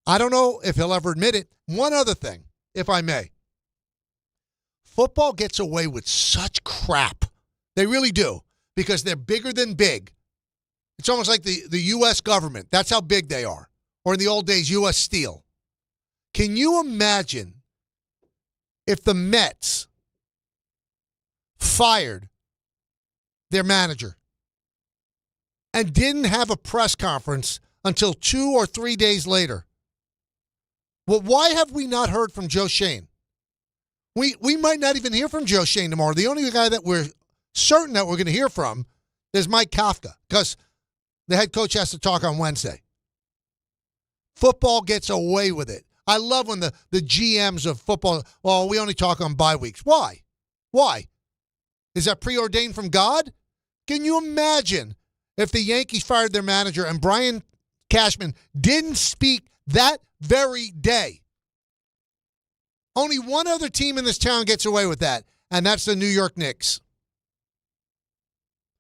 [SPEAKER 3] I don't know if he'll ever admit it. One other thing, if I may. Football gets away with such crap. They really do, because they're bigger than big. It's almost like the U.S. government. That's how big they are. Or in the old days, U.S. Steel. Can you imagine if the Mets fired their manager and didn't have a press conference until 2 or 3 days later? Well, why have we not heard from Joe Schoen? We might not even hear from Joe Schoen tomorrow. The only guy that we're certain that we're going to hear from is Mike Kafka, because the head coach has to talk on Wednesday. Football gets away with it. I love when the GMs of football, well, we only talk on bye weeks. Why? Why? Is that preordained from God? Can you imagine if the Yankees fired their manager and Brian Cashman didn't speak that very day? Only one other team in this town gets away with that, and that's the New York Knicks.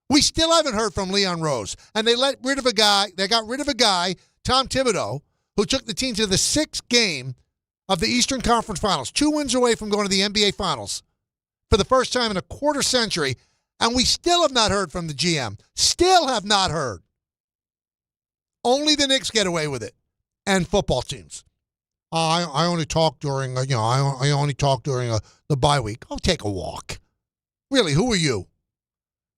[SPEAKER 3] We still haven't heard from Leon Rose, and they got rid of a guy, Tom Thibodeau, who took the team to the 6th game of the Eastern Conference Finals, 2 wins away from going to the NBA Finals for the first time in a quarter century, and we still have not heard from the GM. Still have not heard. Only the Knicks get away with it, and football teams. I only talk during, I only talk during the bye week. I'll take a walk. Really, who are you?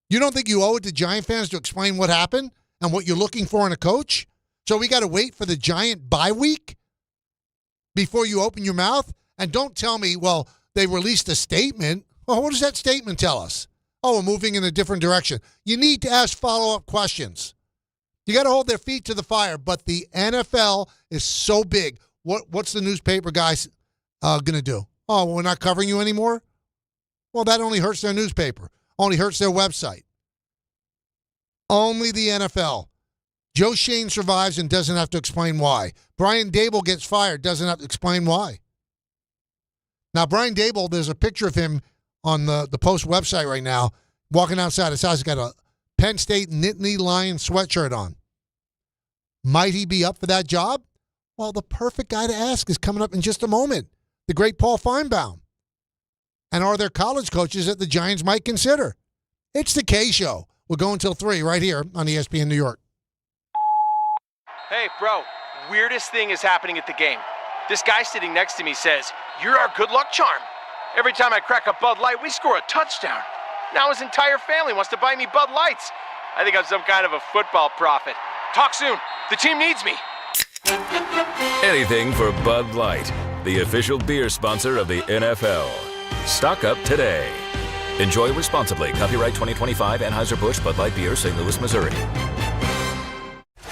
[SPEAKER 3] You don't think you owe it to Giant fans to explain what happened and what you're looking for in a coach? So we got to wait for the Giant bye week before you open your mouth? And don't tell me, well, they released a statement. Well, what does that statement tell us? Oh, we're moving in a different direction. You need to ask follow-up questions. You got to hold their feet to the fire. But the NFL is so big. What's the newspaper guys going to do? Oh, we're not covering you anymore? Well, that only hurts their newspaper. Only hurts their website. Only the NFL. Joe Schoen survives and doesn't have to explain why. Brian Daboll gets fired, doesn't have to explain why. Now, Brian Daboll, there's a picture of him on the Post website right now, walking outside his house. He's got a Penn State Nittany Lion sweatshirt on. Might he be up for that job? Well, the perfect guy to ask is coming up in just a moment. The great Paul Finebaum. And are there college coaches that the Giants might consider? It's the K Show. We'll go until 3 right here on ESPN New York.
[SPEAKER 9] Hey, bro, weirdest thing is happening at the game. This guy sitting next to me says, "You're our good luck charm." Every time I crack a Bud Light, we score a touchdown. Now his entire family wants to buy me Bud Lights. I think I'm some kind of a football prophet. Talk soon. The team needs me.
[SPEAKER 10] Anything for Bud Light, the official beer sponsor of the NFL. Stock up today. Enjoy responsibly. Copyright 2025 Anheuser-Busch Bud Light Beer, St. Louis, Missouri.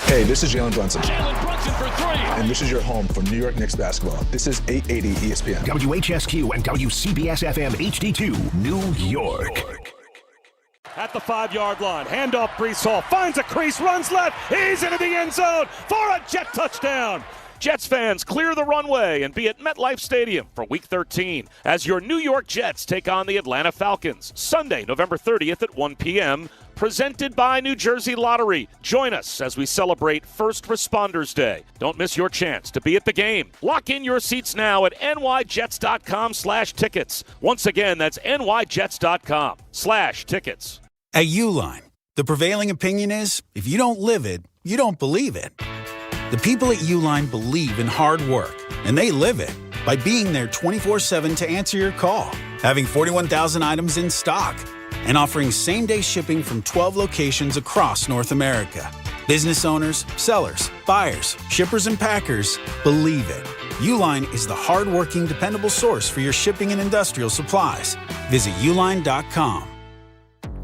[SPEAKER 11] Hey, this is Jalen Brunson.
[SPEAKER 5] Jalen Brunson for three.
[SPEAKER 11] And this is your home for New York Knicks basketball. This is 880 ESPN.
[SPEAKER 5] WHSQ and WCBS-FM HD2, New York.
[SPEAKER 12] At the 5-yard line, handoff Brees Hall, finds a crease, runs left, he's into the end zone for a Jet touchdown. Jets fans, clear the runway and be at MetLife Stadium for Week 13 as your New York Jets take on the Atlanta Falcons. Sunday, November 30th at 1 p.m., presented by New Jersey Lottery. Join us as we celebrate First Responders Day. Don't miss your chance to be at the game. Lock in your seats now at nyjets.com/tickets. Once again, that's nyjets.com/tickets.
[SPEAKER 13] At Uline, the prevailing opinion is, if you don't live it, you don't believe it. The people at Uline believe in hard work, and they live it by being there 24/7 to answer your call, having 41,000 items in stock, and offering same-day shipping from 12 locations across North America. Business owners, sellers, buyers, shippers, and packers believe it. Uline is the hard-working, dependable source for your shipping and industrial supplies. Visit uline.com.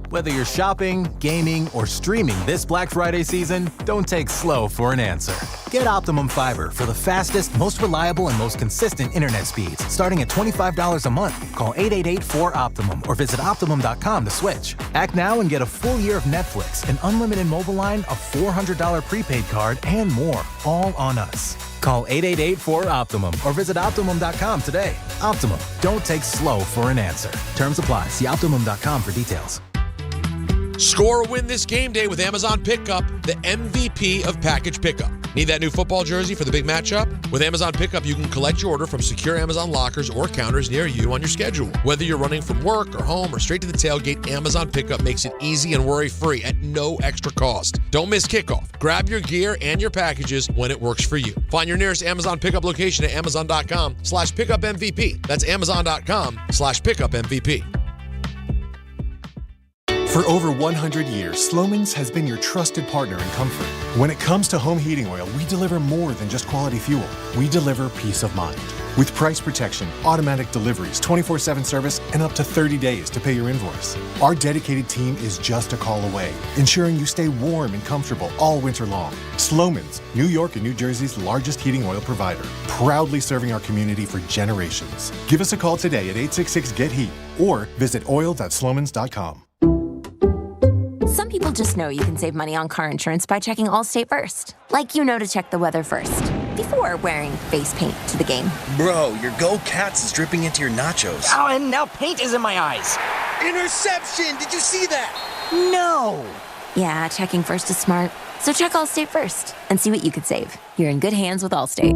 [SPEAKER 14] Whether you're shopping, gaming, or streaming this Black Friday season, don't take slow for an answer. Get Optimum Fiber for the fastest, most reliable, and most consistent internet speeds, starting at $25 a month. Call 888-4OPTIMUM or visit Optimum.com to switch. Act now and get a full year of Netflix, an unlimited mobile line, a $400 prepaid card, and more, all on us. Call 888-4OPTIMUM or visit Optimum.com today. Optimum, don't take slow for an answer. Terms apply. See Optimum.com for details.
[SPEAKER 15] Score a win this game day with Amazon Pickup, the MVP of package pickup. Need that new football jersey for the big matchup? With Amazon Pickup, you can collect your order from secure Amazon lockers or counters near you on your schedule. Whether you're running from work or home or straight to the tailgate, Amazon Pickup makes it easy and worry-free at no extra cost. Don't miss kickoff. Grab your gear and your packages when it works for you. Find your nearest Amazon Pickup location at amazon.com/pickupmvp. That's amazon.com/pickupmvp.
[SPEAKER 16] For over 100 years, Slomin's has been your trusted partner in comfort. When it comes to home heating oil, we deliver more than just quality fuel. We deliver peace of mind. With price protection, automatic deliveries, 24/7 service, and up to 30 days to pay your invoice. Our dedicated team is just a call away, ensuring you stay warm and comfortable all winter long. Slomin's, New York and New Jersey's largest heating oil provider, proudly serving our community for generations. Give us a call today at 866-GET-HEAT or visit oil.slomins.com.
[SPEAKER 17] Some people just know you can save money on car insurance by checking Allstate first. Like you know to check the weather first, before wearing face paint to the game.
[SPEAKER 18] Bro, your Go Cats is dripping into your nachos.
[SPEAKER 19] Oh, and now paint is in my eyes.
[SPEAKER 18] Interception! Did you see that?
[SPEAKER 19] No!
[SPEAKER 17] Yeah, checking first is smart. So check Allstate first and see what you could save. You're in good hands with Allstate.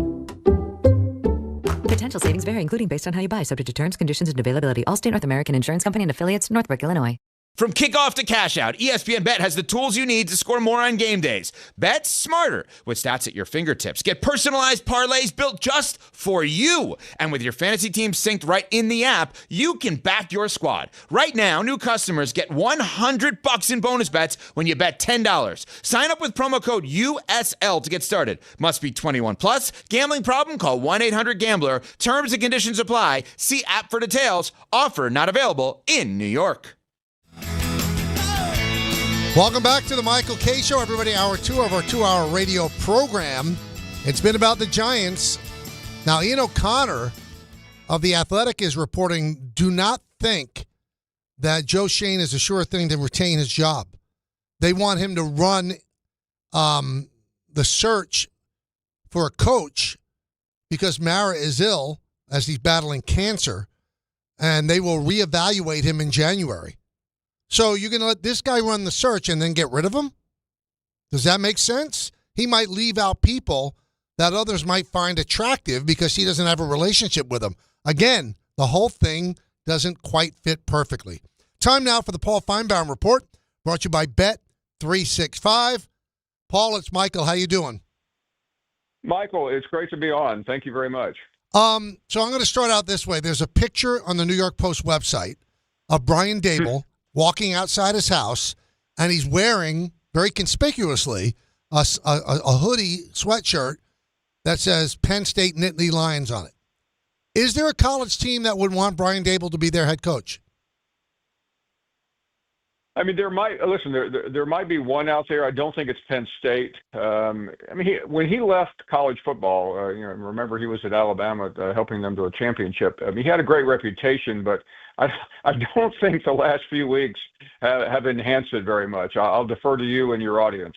[SPEAKER 31] Potential savings vary, including based on how you buy, subject to terms, conditions, and availability. Allstate North American Insurance Company and affiliates, Northbrook, Illinois.
[SPEAKER 32] From kickoff to cash out, ESPN Bet has the tools you need to score more on game days. Bet smarter with stats at your fingertips. Get personalized parlays built just for you. And with your fantasy team synced right in the app, you can back your squad. Right now, new customers get $100 in bonus bets when you bet $10. Sign up with promo code USL to get started. Must be 21 plus. Gambling problem? Call 1-800-GAMBLER. Terms and conditions apply. See app for details. Offer not available in New York.
[SPEAKER 3] Welcome back to the Michael K. Show, everybody. Hour 2 of our 2-hour radio program. It's been about the Giants. Now, Ian O'Connor of The Athletic is reporting, do not think that Joe Schoen is a sure thing to retain his job. They want him to run the search for a coach because Mara is ill as he's battling cancer, and they will reevaluate him in January. So you're going to let this guy run the search and then get rid of him? Does that make sense? He might leave out people that others might find attractive because he doesn't have a relationship with them. Again, the whole thing doesn't quite fit perfectly. Time now for the Paul Finebaum Report, brought to you by Bet365. Paul, it's Michael. How you doing?
[SPEAKER 33] Michael, it's great to be on. Thank you very much.
[SPEAKER 3] So I'm going to start out this way. There's a picture on the New York Post website of Brian Daboll walking outside his house, and he's wearing, very conspicuously, a hoodie sweatshirt that says Penn State Nittany Lions on it. Is there a college team that would want Brian Daboll to be their head coach?
[SPEAKER 33] I mean, there might be one out there. I don't think it's Penn State. When he left college football, remember he was at Alabama helping them to a championship. I mean, he had a great reputation, but I don't think the last few weeks have enhanced it very much. I'll defer to you and your audience.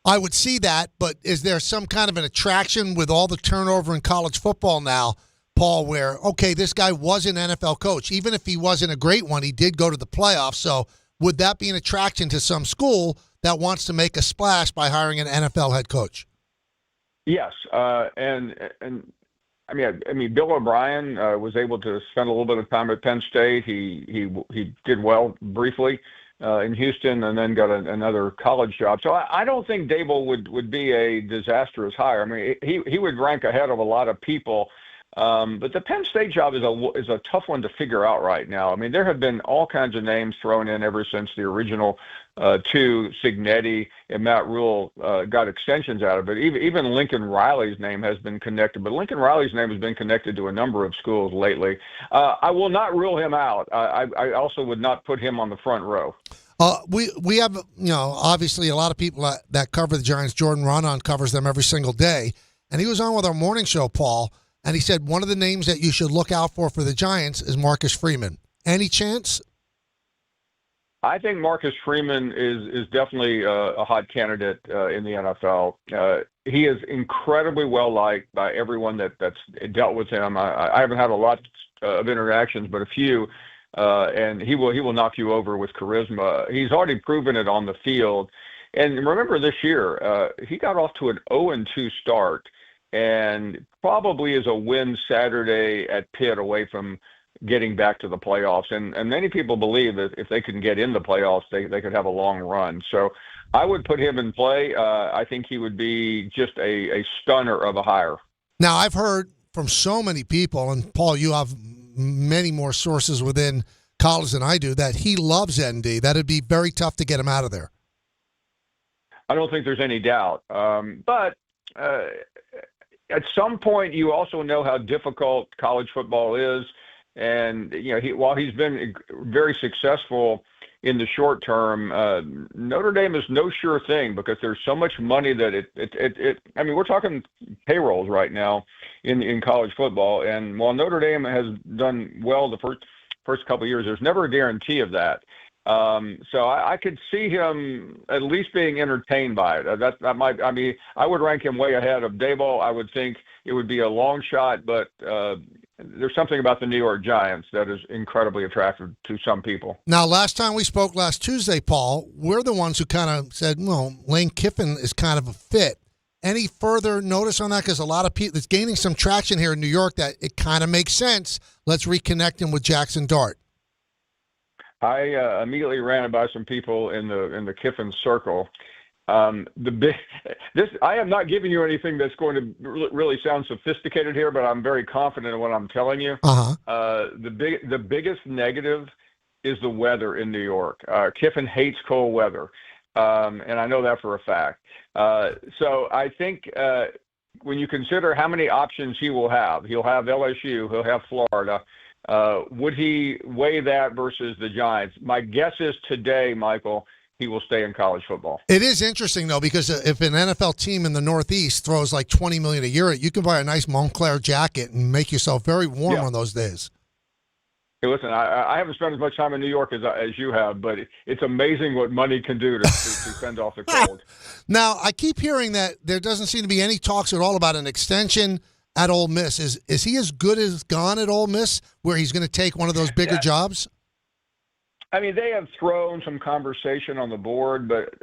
[SPEAKER 3] I would see that, but is there some kind of an attraction with all the turnover in college football now, Paul, where, okay, this guy was an NFL coach. Even if he wasn't a great one, he did go to the playoffs, so would that be an attraction to some school that wants to make a splash by hiring an NFL head coach?
[SPEAKER 33] Yes, and I mean, Bill O'Brien was able to spend a little bit of time at Penn State. He did well briefly in Houston, and then got another college job. So I don't think Daboll would be a disastrous hire. I mean, he would rank ahead of a lot of people. But the Penn State job is a tough one to figure out right now. I mean, there have been all kinds of names thrown in ever since the original two, Cignetti and Matt Rule, got extensions out of it. Even Lincoln Riley's name has been connected, but Lincoln Riley's name has been connected to a number of schools lately. I will not rule him out. I also would not put him on the front row.
[SPEAKER 3] We have, obviously a lot of people that cover the Giants. Jordan Ronan covers them every single day. And he was on with our morning show, Paul, and he said one of the names that you should look out for the Giants is Marcus Freeman. Any chance?
[SPEAKER 33] I think Marcus Freeman is definitely a hot candidate in the NFL. He is incredibly well liked by everyone that's dealt with him. I haven't had a lot of interactions, but a few, and he will knock you over with charisma. He's already proven it on the field. And remember this year, he got off to an 0-2 start, and probably is a win Saturday at Pitt away from getting back to the playoffs. And many people believe that if they can get in the playoffs, they could have a long run. So I would put him in play. I think he would be just a stunner of a hire.
[SPEAKER 3] Now, I've heard from so many people, and Paul, you have many more sources within college than I do, that he loves ND. That it'd be very tough to get him out of there.
[SPEAKER 33] I don't think there's any doubt. But at some point, you also know how difficult college football is. And, while he's been very successful in the short term, Notre Dame is no sure thing because there's so much money that we're talking payrolls right now in college football. And while Notre Dame has done well the first couple of years, there's never a guarantee of that. So I could see him at least being entertained by it. I would rank him way ahead of Daboll. I would think it would be a long shot, but there's something about the New York Giants that is incredibly attractive to some people.
[SPEAKER 3] Now, last time we spoke last Tuesday, Paul, we're the ones who kind of said, well, Lane Kiffin is kind of a fit. Any further notice on that? Because a lot of people, it's gaining some traction here in New York that it kind of makes sense. Let's reconnect him with Jackson Dart.
[SPEAKER 33] I immediately ran it by some people in the Kiffin circle. I am not giving you anything that's going to really sound sophisticated here, but I'm very confident in what I'm telling you. The biggest negative is the weather in New York. Kiffin hates cold weather, and I know that for a fact. So I think when you consider how many options he'll have LSU, he'll have Florida. Would he weigh that versus the Giants? My guess is today, Michael, he will stay in college football.
[SPEAKER 3] It is interesting, though, because if an NFL team in the Northeast throws like $20 million a year, you can buy a nice Montclair jacket and make yourself very warm on those days.
[SPEAKER 33] Hey, listen, I haven't spent as much time in New York as you have, but it's amazing what money can do to fend off the cold.
[SPEAKER 3] Now, I keep hearing that there doesn't seem to be any talks at all about an extension at Ole Miss. Is he as good as gone at Ole Miss, where he's going to take one of those bigger jobs?
[SPEAKER 33] I mean, they have thrown some conversation on the board, but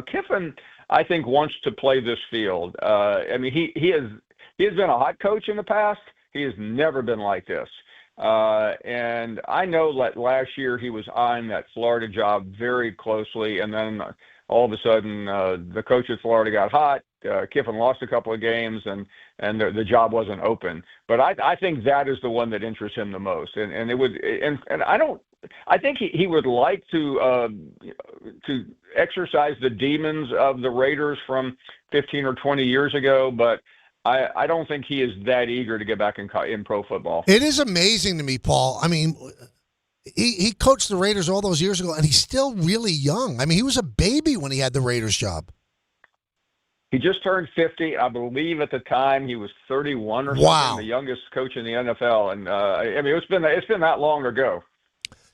[SPEAKER 33] Kiffin, I think, wants to play this field. He has been a hot coach in the past. He has never been like this. And I know that last year he was eyeing that Florida job very closely, and then all of a sudden the coach at Florida got hot. Kiffin lost a couple of games, and the job wasn't open. But I think that is the one that interests him the most. And it would, and I don't I think he would like to exercise the demons of the Raiders from 15 or 20 years ago, but I don't think he is that eager to get back in pro football.
[SPEAKER 3] It is amazing to me, Paul. I mean, he coached the Raiders all those years ago, and he's still really young. I mean, he was a baby when he had the Raiders job.
[SPEAKER 33] He just turned 50. I believe at the time he was 31 or something, the youngest coach in the NFL. And I mean, it's been that long ago.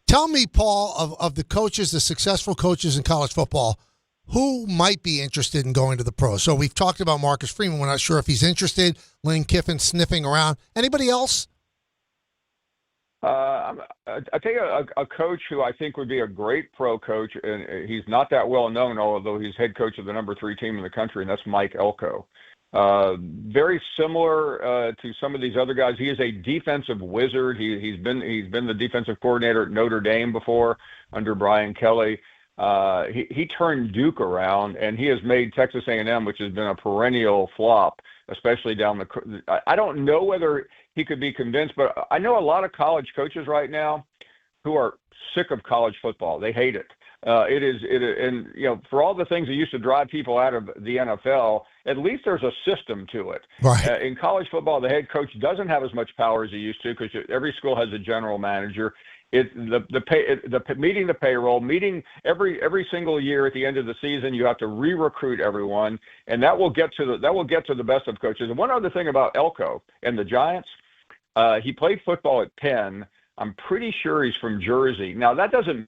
[SPEAKER 3] Tell me, Paul, of the coaches, the successful coaches in college football, who might be interested in going to the pros? So we've talked about Marcus Freeman. We're not sure if he's interested. Lane Kiffin sniffing around. Anybody else?
[SPEAKER 33] I think a coach who I think would be a great pro coach, and he's not that well known, although he's head coach of the number 3 team in the country, and that's Mike Elko. Very similar to some of these other guys. He is a defensive wizard. He's been the defensive coordinator at Notre Dame before under Brian Kelly. He turned Duke around, and he has made Texas A&M, which has been a perennial flop, especially down the. I don't know whether he could be convinced, but I know a lot of college coaches right now who are sick of college football. They hate it. And for all the things that used to drive people out of the NFL, at least there's a system to it.
[SPEAKER 3] Right.
[SPEAKER 33] In college football, the head coach doesn't have as much power as he used to because every school has a general manager. Meeting the payroll, meeting every single year at the end of the season, you have to re-recruit everyone, and that will get to the best of coaches. And one other thing about Elko and the Giants, he played football at Penn. I'm pretty sure he's from Jersey. Now that doesn't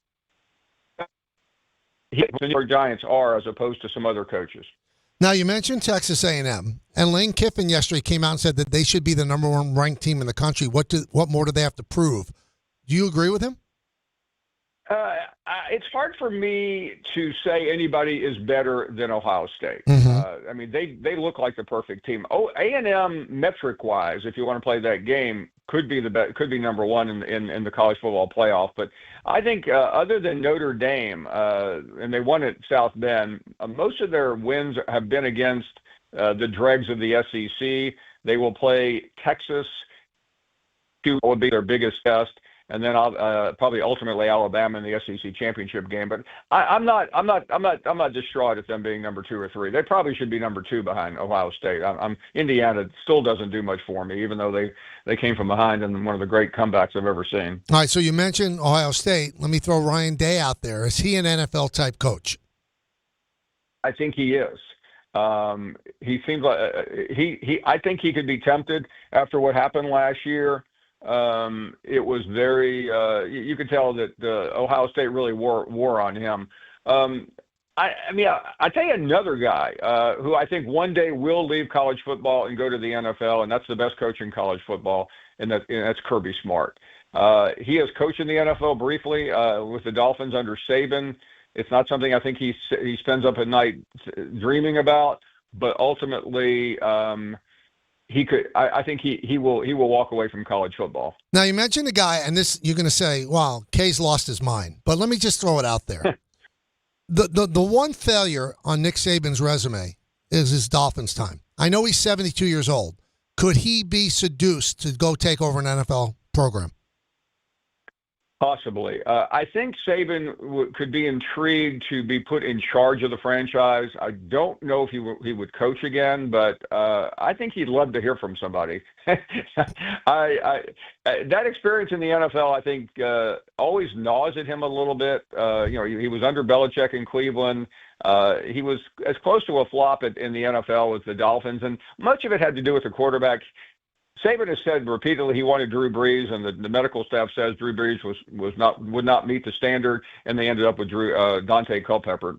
[SPEAKER 33] the New York Giants are as opposed to some other coaches.
[SPEAKER 3] Now you mentioned Texas A&M, and Lane Kiffin yesterday came out and said that they should be the number 1 ranked team in the country. What more do they have to prove? Do you agree with him?
[SPEAKER 33] It's hard for me to say anybody is better than Ohio State.
[SPEAKER 3] Mm-hmm.
[SPEAKER 33] I mean, they look like the perfect team. A&M metric-wise, if you want to play that game, could be could be number 1 in the college football playoff. But I think other than Notre Dame, and they won at South Bend, most of their wins have been against the dregs of the SEC. They will play Texas, who will be their biggest test. And then probably ultimately Alabama in the SEC championship game. But I'm not distraught at them being number 2 or 3. They probably should be number 2 behind Ohio State. Indiana still doesn't do much for me, even though they came from behind in one of the great comebacks I've ever seen.
[SPEAKER 3] All right, so you mentioned Ohio State. Let me throw Ryan Day out there. Is he an NFL type coach?
[SPEAKER 33] I think he is. He seems like I think he could be tempted after what happened last year. It was very, you could tell that Ohio State really wore on him. I tell you another guy who I think one day will leave college football and go to the NFL, and that's the best coach in college football, and that's Kirby Smart. He has coached in the NFL briefly with the Dolphins under Saban. It's not something I think he spends up at night dreaming about, but ultimately, he could. I think he will walk away from college football.
[SPEAKER 3] Now you mentioned a guy, and this you're going to say, "Wow, K's lost his mind." But let me just throw it out there: the one failure on Nick Saban's resume is his Dolphins time. I know he's 72 years old. Could he be seduced to go take over an NFL program?
[SPEAKER 33] Possibly. I think Saban could be intrigued to be put in charge of the franchise. I don't know if he would coach again, but I think he'd love to hear from somebody. That experience in the NFL, I think, always gnaws at him a little bit. He was under Belichick in Cleveland. He was as close to a flop in the NFL with the Dolphins, and much of it had to do with the quarterback. Saban has said repeatedly he wanted Drew Brees, and the medical staff says Drew Brees would not meet the standard, and they ended up with Dante Culpepper.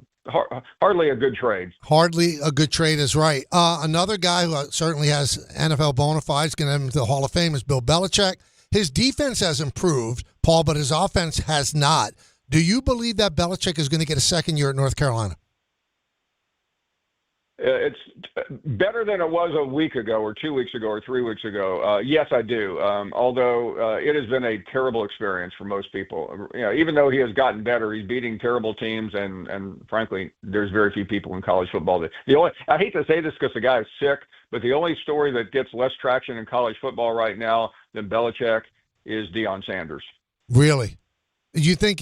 [SPEAKER 33] Hardly a good trade.
[SPEAKER 3] Hardly a good trade is right. Another guy who certainly has NFL bona fides, going to enter the Hall of Fame, is Bill Belichick. His defense has improved, Paul, but his offense has not. Do you believe that Belichick is going to get a second year at North Carolina?
[SPEAKER 33] It's better than it was a week ago or 2 weeks ago or 3 weeks ago. Yes, I do. Although it has been a terrible experience for most people. Even though he has gotten better, he's beating terrible teams, and frankly, there's very few people in college football I hate to say this because the guy is sick, but the only story that gets less traction in college football right now than Belichick is Deion Sanders.
[SPEAKER 3] Really? You think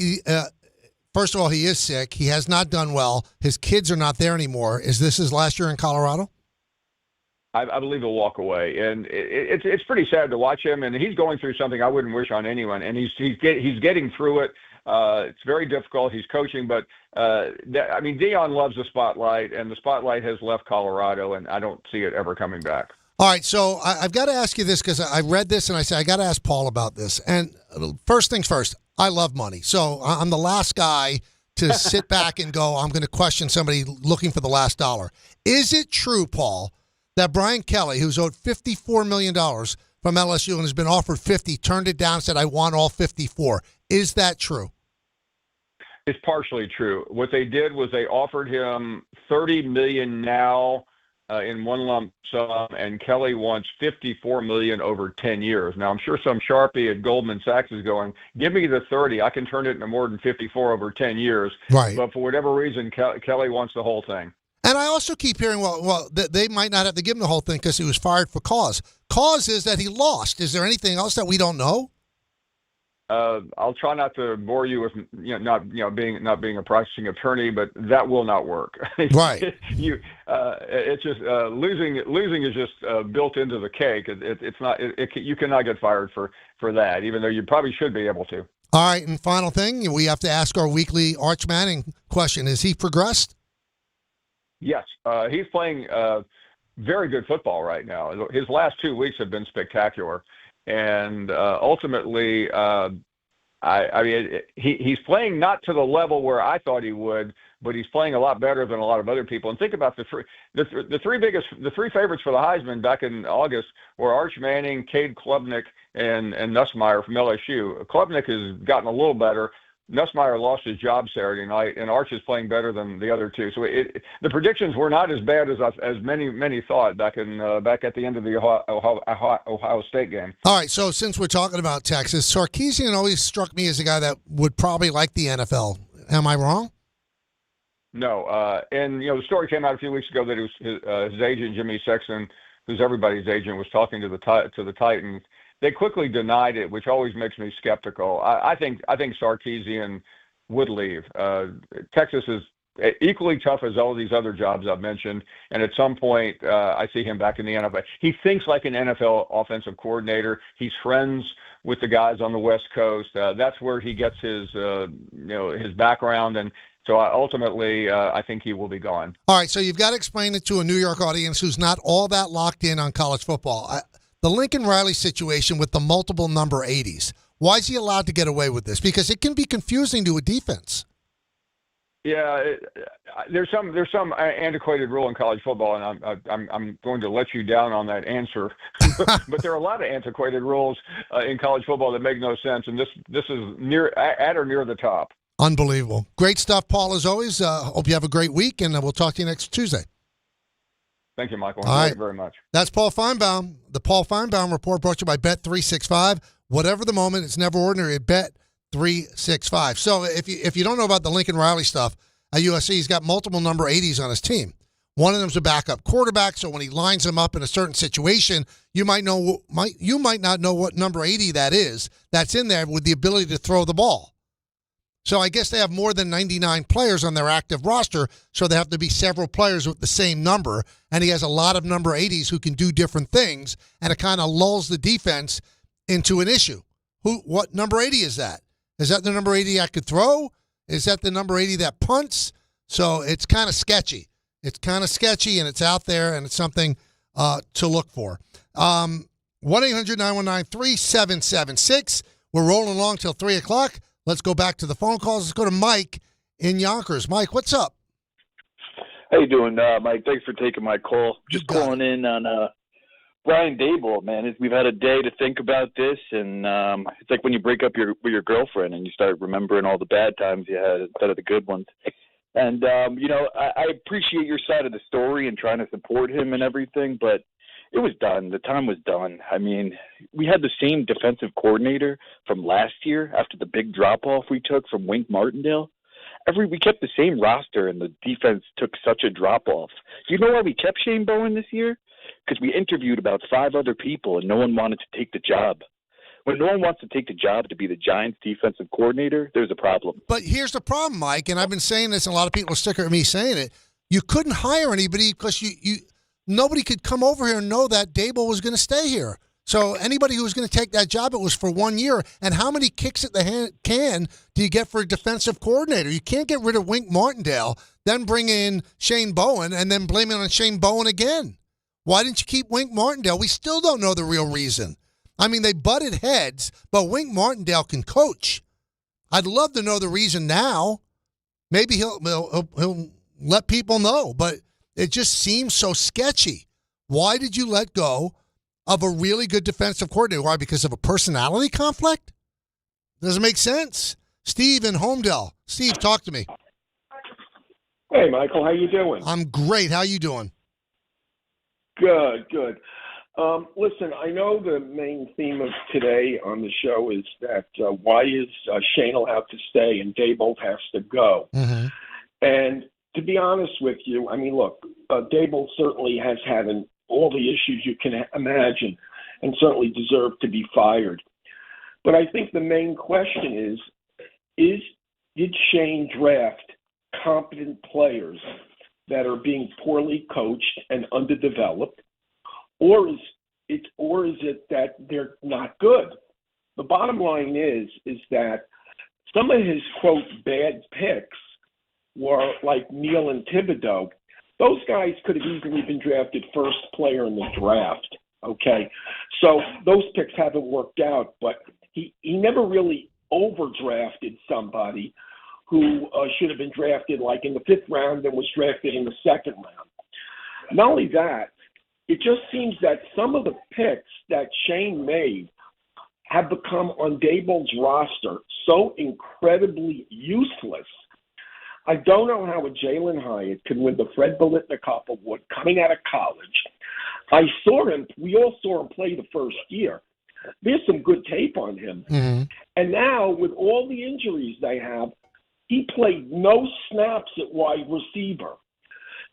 [SPEAKER 3] first of all, he is sick. He has not done well. His kids are not there anymore. Is this his last year in Colorado?
[SPEAKER 33] I believe he'll walk away, and it's pretty sad to watch him. And he's going through something I wouldn't wish on anyone. And he's getting through it. It's very difficult. He's coaching, but Deion loves the spotlight, and the spotlight has left Colorado, and I don't see it ever coming back.
[SPEAKER 3] All right, so I've got to ask you this because I read this and I said I got to ask Paul about this. And first things first, I love money, so I'm the last guy to sit back and go, I'm going to question somebody looking for the last dollar. Is it true, Paul, that Brian Kelly, who's owed $54 million from LSU and has been offered 50, turned it down and said, I want all 54? Is that true?
[SPEAKER 33] It's partially true. What they did was they offered him $30 million now in one lump sum, and Kelly wants $54 million over 10 years. Now, I'm sure some Sharpie at Goldman Sachs is going, give me the 30. I can turn it into more than 54 over 10 years.
[SPEAKER 3] Right.
[SPEAKER 33] But for whatever reason, Kelly wants the whole thing.
[SPEAKER 3] And I also keep hearing, well, they might not have to give him the whole thing because he was fired for cause. Cause is that he lost. Is there anything else that we don't know?
[SPEAKER 33] I'll try not to bore you with not being a practicing attorney, but that will not work.
[SPEAKER 3] Right.
[SPEAKER 33] It's just losing is just built into the cake. It's not. You cannot get fired for that, even though you probably should be able to.
[SPEAKER 3] All right, and final thing, we have to ask our weekly Arch Manning question: has he progressed?
[SPEAKER 33] Yes, he's playing very good football right now. His last 2 weeks have been spectacular. And ultimately, he's playing not to the level where I thought he would, but he's playing a lot better than a lot of other people. And think about the three favorites for the Heisman back in August were Arch Manning, Cade Klubnik, and Nussmeier from LSU. Klubnik has gotten a little better. Nussmeier lost his job Saturday night, and Arch is playing better than the other two. So the predictions were not as bad as many thought back at the end of the Ohio State game.
[SPEAKER 3] All right, so since we're talking about Texas, Sarkisian always struck me as a guy that would probably like the NFL. Am I wrong?
[SPEAKER 33] No, and the story came out a few weeks ago that it was his agent Jimmy Sexton, who's everybody's agent, was talking to the Titans. They quickly denied it, which always makes me skeptical. I think Sarkisian would leave. Texas is equally tough as all of these other jobs I've mentioned, and at some point I see him back in the NFL. He thinks like an NFL offensive coordinator. He's friends with the guys on the West Coast. That's where he gets his background, and so ultimately I think he will be gone.
[SPEAKER 3] All right, so you've got to explain it to a New York audience who's not all that locked in on college football. The Lincoln Riley situation with the multiple number 80s. Why is he allowed to get away with this? Because it can be confusing to a defense.
[SPEAKER 33] Yeah, there's some antiquated rule in college football, and I'm going to let you down on that answer. But there are a lot of antiquated rules in college football that make no sense, and this is at or near the top.
[SPEAKER 3] Unbelievable. Great stuff, Paul, as always. Hope you have a great week, and we'll talk to you next Tuesday.
[SPEAKER 33] Thank you, Michael.
[SPEAKER 3] All right.
[SPEAKER 33] Thank you very much.
[SPEAKER 3] That's Paul Finebaum. The Paul Finebaum Report brought to you by Bet365. Whatever the moment, it's never ordinary at Bet365. So if you don't know about the Lincoln Riley stuff at USC, he's got multiple number 80s on his team. One of them's a backup quarterback, so when he lines them up in a certain situation, you might not know what number 80 that is that's in there with the ability to throw the ball. So I guess they have more than 99 players on their active roster, so there have to be several players with the same number, and he has a lot of number 80s who can do different things, and it kind of lulls the defense into an issue. What number 80 is that? Is that the number 80 I could throw? Is that the number 80 that punts? So it's kind of sketchy. It's kind of sketchy, and it's out there, and it's something to look for. 1-800-919-3776. We're rolling along till 3 o'clock. Let's go back to the phone calls. Let's go to Mike in Yonkers. Mike, what's up?
[SPEAKER 1] How you doing, Mike? Thanks for taking my call. Just calling in on Brian Daboll, man. We've had a day to think about this, and it's like when you break up with your girlfriend and you start remembering all the bad times you had instead of the good ones. And, I appreciate your side of the story and trying to support him and everything, but it was done. The time was done. I mean, we had the same defensive coordinator from last year after the big drop-off we took from Wink Martindale. We kept the same roster, and the defense took such a drop-off. Do you know why we kept Shane Bowen this year? Because we interviewed about 5 other people, and no one wanted to take the job. when no one wants to take the job to be the Giants defensive coordinator, there's a problem.
[SPEAKER 3] But here's the problem, Mike, and I've been saying this, and a lot of people are sick of me saying it. You couldn't hire anybody because nobody could come over here and know that Daboll was going to stay here. So anybody who was going to take that job, it was for 1 year. And how many kicks at the can do you get for a defensive coordinator? You can't get rid of Wink Martindale, then bring in Shane Bowen, and then blame it on Shane Bowen again. Why didn't you keep Wink Martindale? We still don't know the real reason. I mean, they butted heads, but Wink Martindale can coach. I'd love to know the reason now. Maybe he'll let people know, but it just seems so sketchy. Why did you let go of a really good defensive coordinator? Why? Because of a personality conflict? Doesn't make sense. Steve in Homedale. Steve, talk to me.
[SPEAKER 2] Hey, Michael, how you doing?
[SPEAKER 3] I'm great. How you doing?
[SPEAKER 2] Good. Listen, I know the main theme of today on the show is that why is Shane allowed to stay and Daboll has to go?
[SPEAKER 3] Mm-hmm.
[SPEAKER 2] And to be honest with you, I mean, look, Daboll certainly has had all the issues you can imagine and certainly deserved to be fired. But I think the main question did Shane draft competent players that are being poorly coached and underdeveloped, or is it that they're not good? The bottom line is that some of his, quote, bad picks were like Neal and Thibodeau. Those guys could have easily been drafted first player in the draft, okay? So those picks haven't worked out, but he never really overdrafted somebody who should have been drafted like in the 5th round and was drafted in the 2nd round. Not only that, it just seems that some of the picks that Shane made have become on Daboll's roster so incredibly useless. I don't know how a Jalen Hyatt can win the Fred Biletnikoff Award coming out of college. We all saw him play the first year. There's some good tape on him.
[SPEAKER 3] Mm-hmm.
[SPEAKER 2] And now, with all the injuries they have, he played no snaps at wide receiver.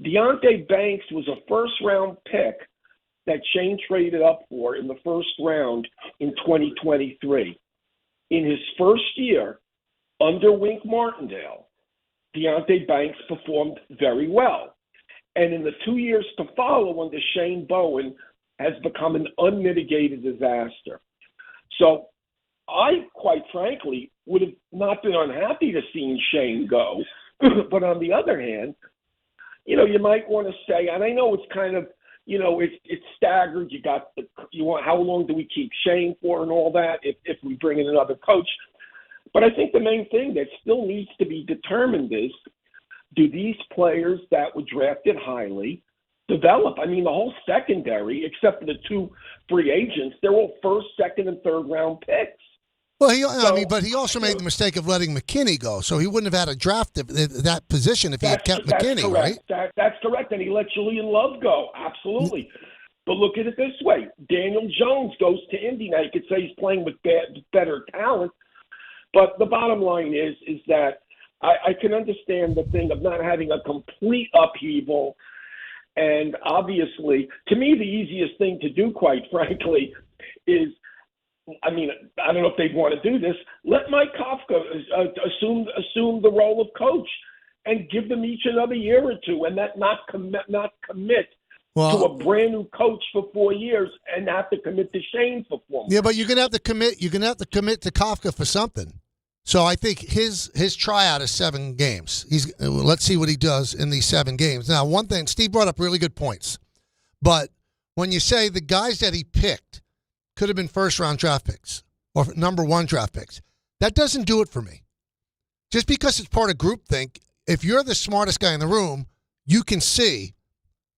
[SPEAKER 2] Deonte Banks was a first-round pick that Shane traded up for in the first round in 2023. In his first year, under Wink Martindale, Deonte Banks performed very well. And in the 2 years to follow under Shane Bowen has become an unmitigated disaster. So I, quite frankly, would have not been unhappy to see Shane go. But on the other hand, you might want to say, and I know it's kind of, it's staggered. How long do we keep Shane for and all that if we bring in another coach? But I think the main thing that still needs to be determined is, do these players that were drafted highly develop? I mean, the whole secondary, except for the 2 free agents, they're all 1st, 2nd, and 3rd round picks.
[SPEAKER 3] Well, but he also made the mistake of letting McKinney go, so he wouldn't have had a draft that position if he had kept McKinney,
[SPEAKER 2] correct.
[SPEAKER 3] right?
[SPEAKER 2] That's correct, and he let Julian Love go, absolutely. But look at it this way. Daniel Jones goes to Indy. Now, you could say he's playing with better talent, but the bottom line is that I can understand the thing of not having a complete upheaval, and obviously, to me, the easiest thing to do, quite frankly, is, I mean, I don't know if they'd want to do this. Let Mike Kafka assume the role of coach and give them each another year or two, and not commit to a brand new coach for 4 years and have to commit to Shane for 4 months.
[SPEAKER 3] Yeah, but you're gonna have to commit. You're gonna have to commit to Kafka for something. So I think his tryout is 7 games. Let's see what he does in these 7 games. Now, one thing, Steve brought up really good points, but when you say the guys that he picked could have been first-round draft picks or number 1 draft picks, that doesn't do it for me. Just because it's part of groupthink, if you're the smartest guy in the room, you can see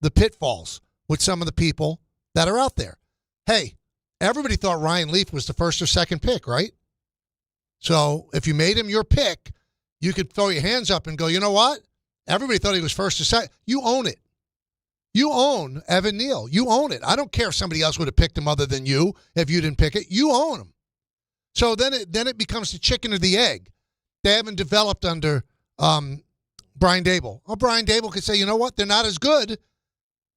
[SPEAKER 3] the pitfalls with some of the people that are out there. Hey, everybody thought Ryan Leaf was the 1st or 2nd pick, right? So if you made him your pick, you could throw your hands up and go, you know what? Everybody thought he was 1st or 2nd. You own it. You own Evan Neal. You own it. I don't care if somebody else would have picked him other than you. If you didn't pick it, you own him. So then it becomes the chicken or the egg. They haven't developed under Brian Daboll. Well, Brian Daboll could say, you know what? They're not as good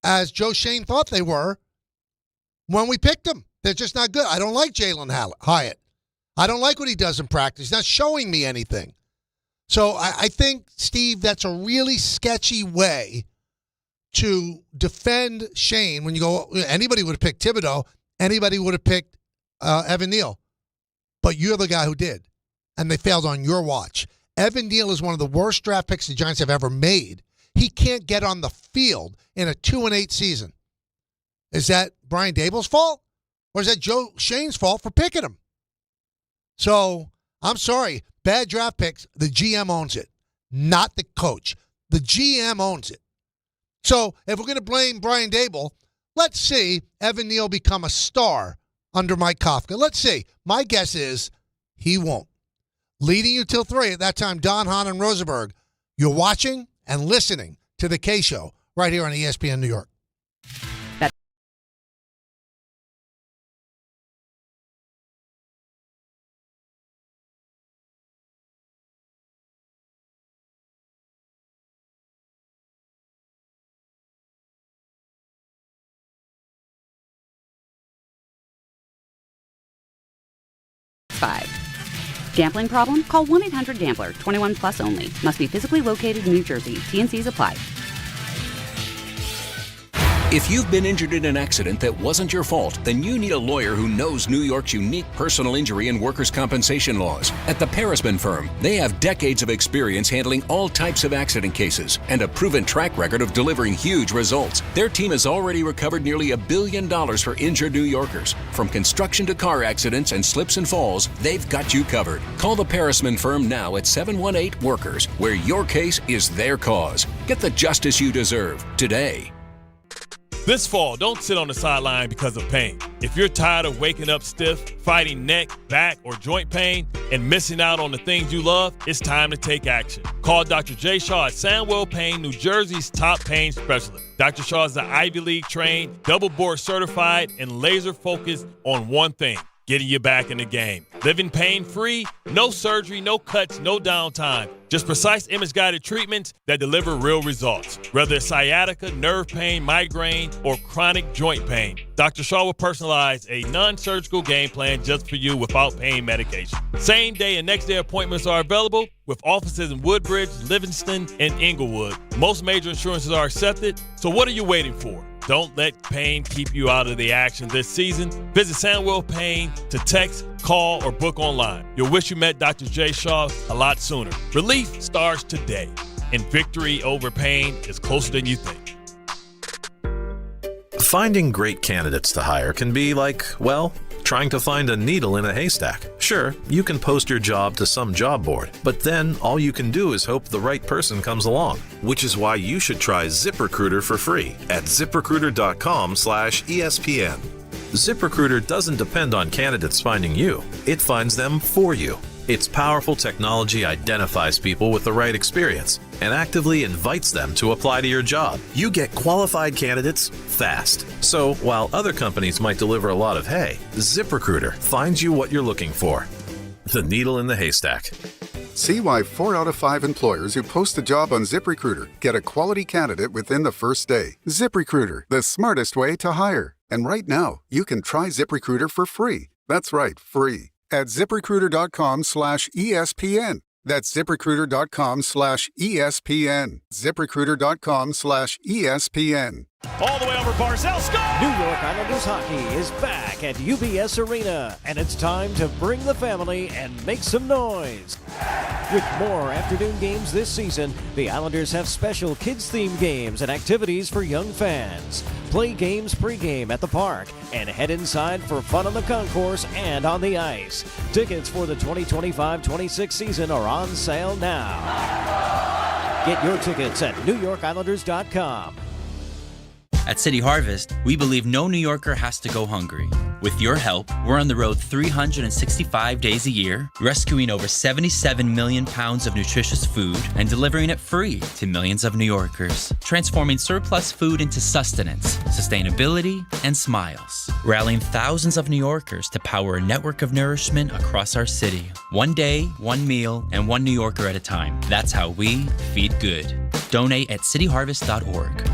[SPEAKER 3] as Joe Shane thought they were when we picked them. They're just not good. I don't like Jalen Hyatt. I don't like what he does in practice. He's not showing me anything. So I think, Steve, that's a really sketchy way to defend Schoen. When you go, anybody would have picked Thibodeau. Anybody would have picked Evan Neal. But you're the guy who did. And they failed on your watch. Evan Neal is one of the worst draft picks the Giants have ever made. He can't get on the field in a 2-8 season. Is that Brian Daboll's fault? Or is that Joe Schoen's fault for picking him? So, I'm sorry. Bad draft picks, the GM owns it, not the coach. The GM owns it. So, if we're going to blame Brian Daboll, let's see Evan Neal become a star under Mike Kafka. Let's see. My guess is he won't. Leading you till 3, at that time, Don Hahn and Rosenberg. You're watching and listening to The K Show right here on ESPN New York.
[SPEAKER 4] Gambling problem? Call 1-800-GAMBLER. 21 plus only. Must be physically located in New Jersey. T&Cs apply.
[SPEAKER 6] If you've been injured in an accident that wasn't your fault, then you need a lawyer who knows New York's unique personal injury and workers' compensation laws. At the Parisman Firm, they have decades of experience handling all types of accident cases and a proven track record of delivering huge results. Their team has already recovered nearly $1 billion for injured New Yorkers. From construction to car accidents and slips and falls, they've got you covered. Call the Parisman Firm now at 718-WORKERS, where your case is their cause. Get the justice you deserve today.
[SPEAKER 7] This fall, don't sit on the sideline because of pain. If you're tired of waking up stiff, fighting neck, back, or joint pain, and missing out on the things you love, it's time to take action. Call Dr. Jay Shaw at Sandwell Pain, New Jersey's top pain specialist. Dr. Shaw is the Ivy League trained, double board certified, and laser focused on one thing: getting you back in the game. Living pain-free, no surgery, no cuts, no downtime. Just precise image-guided treatments that deliver real results. Whether it's sciatica, nerve pain, migraine, or chronic joint pain, Dr. Shaw will personalize a non-surgical game plan just for you without pain medication. Same day and next day appointments are available with offices in Woodbridge, Livingston, and Inglewood. Most major insurances are accepted, so what are you waiting for? Don't let pain keep you out of the action this season. Visit Sandwell Pain to text, call, or book online. You'll wish you met Dr. Jay Shaw a lot sooner. Relief starts today, and victory over pain is closer than you think.
[SPEAKER 21] Finding great candidates to hire can be like, well, trying to find a needle in a haystack. Sure, you can post your job to some job board, but then all you can do is hope the right person comes along, which is why you should try ZipRecruiter for free at ZipRecruiter.com/ESPN. ZipRecruiter doesn't depend on candidates finding you. It finds them for you. Its powerful technology identifies people with the right experience and actively invites them to apply to your job. You get qualified candidates fast. So while other companies might deliver a lot of hay, ZipRecruiter finds you what you're looking for. The needle in the haystack.
[SPEAKER 22] See why 4 out of 5 employers who post a job on ZipRecruiter get a quality candidate within the first day. ZipRecruiter, the smartest way to hire. And right now, you can try ZipRecruiter for free. That's right, free. At ZipRecruiter.com/ESPN. That's ZipRecruiter.com/ESPN. ZipRecruiter.com/ESPN.
[SPEAKER 12] All the way over Barzell, score!
[SPEAKER 23] New York Islanders hockey is back at UBS Arena, and it's time to bring the family and make some noise. With more afternoon games this season, the Islanders have special kids-themed games and activities for young fans. Play games pregame at the park and head inside for fun on the concourse and on the ice. Tickets for the 2025-26 season are on sale now. Get your tickets at NewYorkIslanders.com.
[SPEAKER 24] At City Harvest, we believe no New Yorker has to go hungry. With your help, we're on the road 365 days a year, rescuing over 77 million pounds of nutritious food and delivering it free to millions of New Yorkers, transforming surplus food into sustenance, sustainability, and smiles, rallying thousands of New Yorkers to power a network of nourishment across our city. One day, one meal, and one New Yorker at a time. That's how we feed good. Donate at cityharvest.org.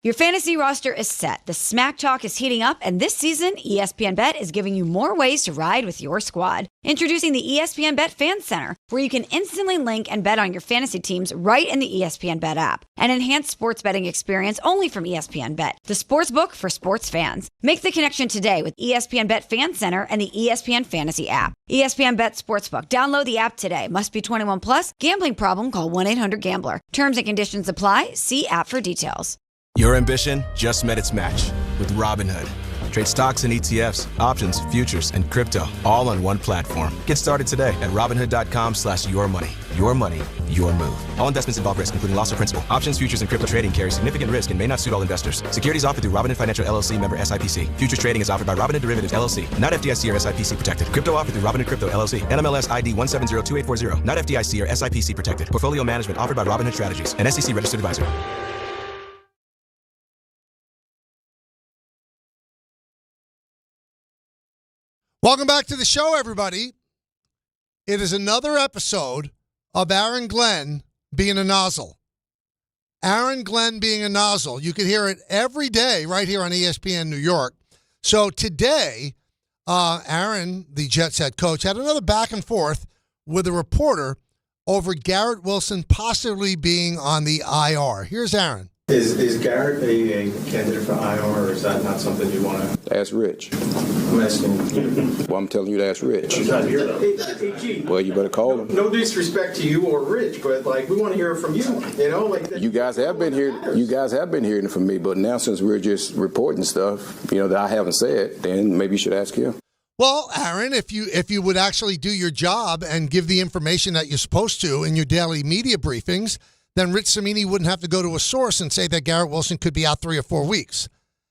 [SPEAKER 5] Your fantasy roster is set. The smack talk is heating up, and this season, ESPN Bet is giving you more ways to ride with your squad. Introducing the ESPN Bet Fan Center, where you can instantly link and bet on your fantasy teams right in the ESPN Bet app. An enhanced sports betting experience only from ESPN Bet, the sports book for sports fans. Make the connection today with ESPN Bet Fan Center and the ESPN Fantasy app. ESPN Bet Sportsbook. Download the app today. Must be 21 plus. Gambling problem? Call 1-800-GAMBLER. Terms and conditions apply. See app for details.
[SPEAKER 8] Your ambition just met its match with Robinhood. Trade stocks and ETFs, options, futures, and crypto all on one platform. Get started today at Robinhood.com/yourmoney. Your money, your move. All investments involve risk, including loss of principal. Options, futures, and crypto trading carry significant risk and may not suit all investors. Securities offered through Robinhood Financial LLC, member SIPC. Futures trading is offered by Robinhood Derivatives LLC, not FDIC or SIPC protected. Crypto offered through Robinhood Crypto LLC, NMLS ID 1702840, not FDIC or SIPC protected. Portfolio management offered by Robinhood Strategies, an SEC registered advisor.
[SPEAKER 3] Welcome back to the show, everybody. It is another episode of Aaron Glenn being a nozzle. Aaron Glenn being a nozzle. You can hear it every day right here on ESPN New York. So today, Aaron, the Jets head coach, had another back and forth with a reporter over Garrett Wilson possibly being on the IR. Here's Aaron.
[SPEAKER 9] Is Garrett a candidate for IR, or is that not something you want to
[SPEAKER 10] ask Rich?
[SPEAKER 9] I'm asking you.
[SPEAKER 10] Well, I'm telling you to ask Rich.
[SPEAKER 9] He's not here, though. Hey,
[SPEAKER 10] well, you better call him.
[SPEAKER 9] No disrespect to you or Rich, but like we want to hear it from you. You know, like
[SPEAKER 10] you guys have been here. You guys have been hearing it from me, but now since we're just reporting stuff, that I haven't said, then maybe you should ask him.
[SPEAKER 3] Well, Aaron, if you would actually do your job and give the information that you're supposed to in your daily media briefings, then Rich Cimini wouldn't have to go to a source and say that Garrett Wilson could be out 3 or 4 weeks.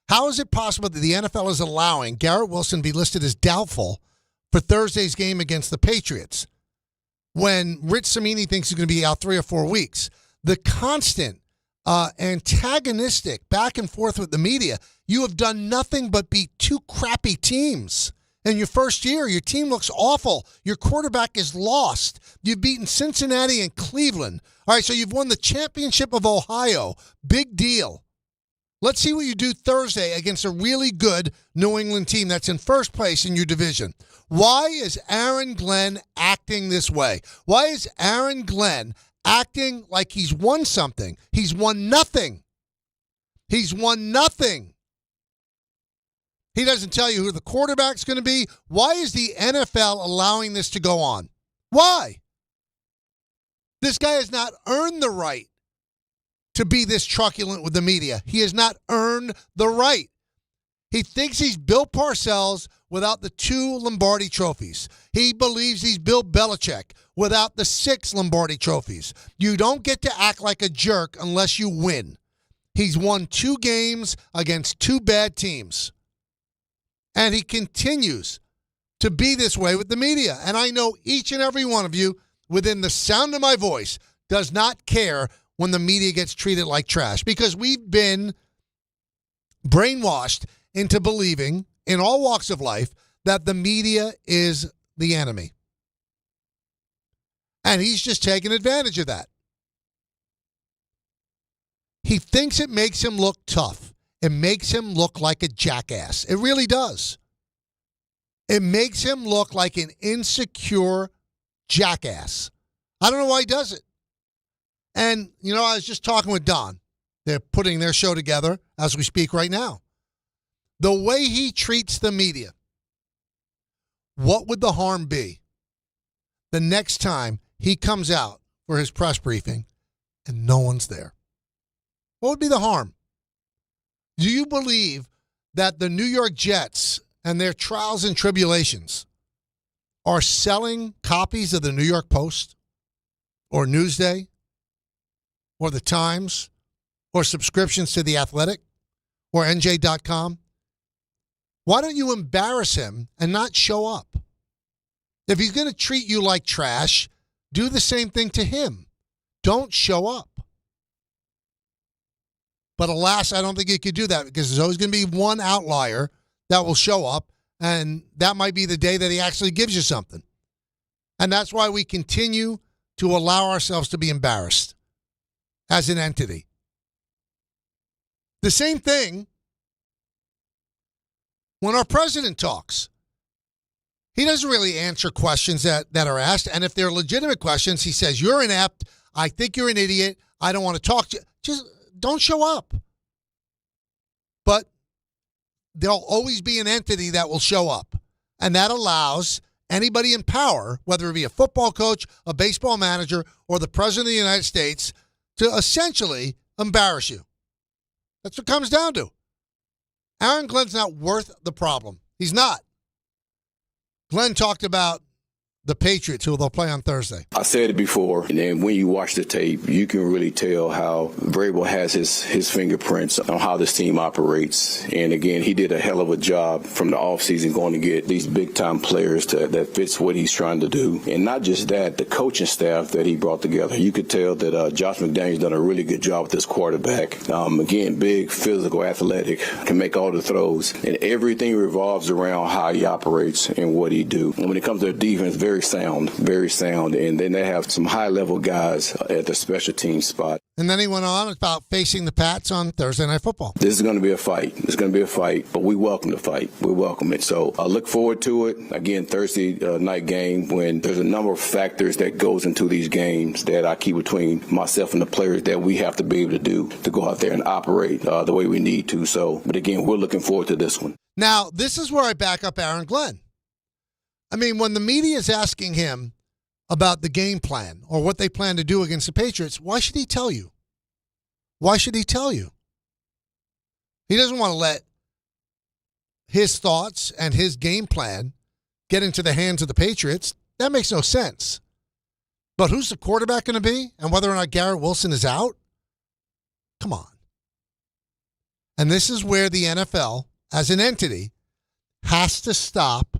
[SPEAKER 3] How is it possible that the NFL is allowing Garrett Wilson to be listed as doubtful for Thursday's game against the Patriots when Rich Cimini thinks he's going to be out 3 or 4 weeks? The constant antagonistic back and forth with the media. You have done nothing but beat 2 crappy teams. In your first year, your team looks awful. Your quarterback is lost. You've beaten Cincinnati and Cleveland. All right, so you've won the championship of Ohio. Big deal. Let's see what you do Thursday against a really good New England team that's in first place in your division. Why is Aaron Glenn acting this way? Why is Aaron Glenn acting like he's won something? He's won nothing. He's won nothing. He doesn't tell you who the quarterback's going to be. Why is the NFL allowing this to go on? Why? This guy has not earned the right to be this truculent with the media. He has not earned the right. He thinks he's Bill Parcells without the 2 Lombardi trophies. He believes he's Bill Belichick without the 6 Lombardi trophies. You don't get to act like a jerk unless you win. He's won 2 games against 2 bad teams. And he continues to be this way with the media. And I know each and every one of you within the sound of my voice does not care when the media gets treated like trash, because we've been brainwashed into believing in all walks of life that the media is the enemy. And he's just taking advantage of that. He thinks it makes him look tough. It makes him look like a jackass. It really does. It makes him look like an insecure jackass. I don't know why he does it. And, I was just talking with Don. They're putting their show together as we speak right now. The way he treats the media, what would the harm be the next time he comes out for his press briefing and no one's there? What would be the harm? Do you believe that the New York Jets and their trials and tribulations are selling copies of the New York Post or Newsday or the Times or subscriptions to The Athletic or NJ.com? Why don't you embarrass him and not show up? If he's going to treat you like trash, do the same thing to him. Don't show up. But alas, I don't think he could do that, because there's always going to be one outlier that will show up, and that might be the day that he actually gives you something. And that's why we continue to allow ourselves to be embarrassed as an entity. The same thing when our president talks. He doesn't really answer questions that are asked. And if they're legitimate questions, he says, you're inept. I think you're an idiot. I don't want to talk to you. Just don't show up. But there'll always be an entity that will show up. And that allows anybody in power, whether it be a football coach, a baseball manager, or the president of the United States, to essentially embarrass you. That's what it comes down to. Aaron Glenn's not worth the problem. He's not. Glenn talked about the Patriots, who they'll play on Thursday.
[SPEAKER 10] I said it before, and then when you watch the tape, you can really tell how Vrabel has his fingerprints on how this team operates. And again, he did a hell of a job from the offseason going to get these big-time players that fits what he's trying to do. And not just that, the coaching staff that he brought together. You could tell that Josh McDaniels done a really good job with this quarterback. Again, big, physical, athletic, can make all the throws. And everything revolves around how he operates and what he do. And when it comes to defense, very sound. And then they have some high-level guys at the special team spot.
[SPEAKER 3] And then he went on about facing the Pats on Thursday Night Football.
[SPEAKER 10] This is going to be a fight. It's going to be a fight, but we welcome the fight. We welcome it. So I look forward to it. Again, Thursday night game, when there's a number of factors that goes into these games that I keep between myself and the players that we have to be able to do to go out there and operate the way we need to. So, but again, we're looking forward to this one.
[SPEAKER 3] Now, this is where I back up Aaron Glenn. I mean, when the media is asking him about the game plan or what they plan to do against the Patriots, why should he tell you? Why should he tell you? He doesn't want to let his thoughts and his game plan get into the hands of the Patriots. That makes no sense. But who's the quarterback going to be and whether or not Garrett Wilson is out? Come on. And this is where the NFL, as an entity, has to stop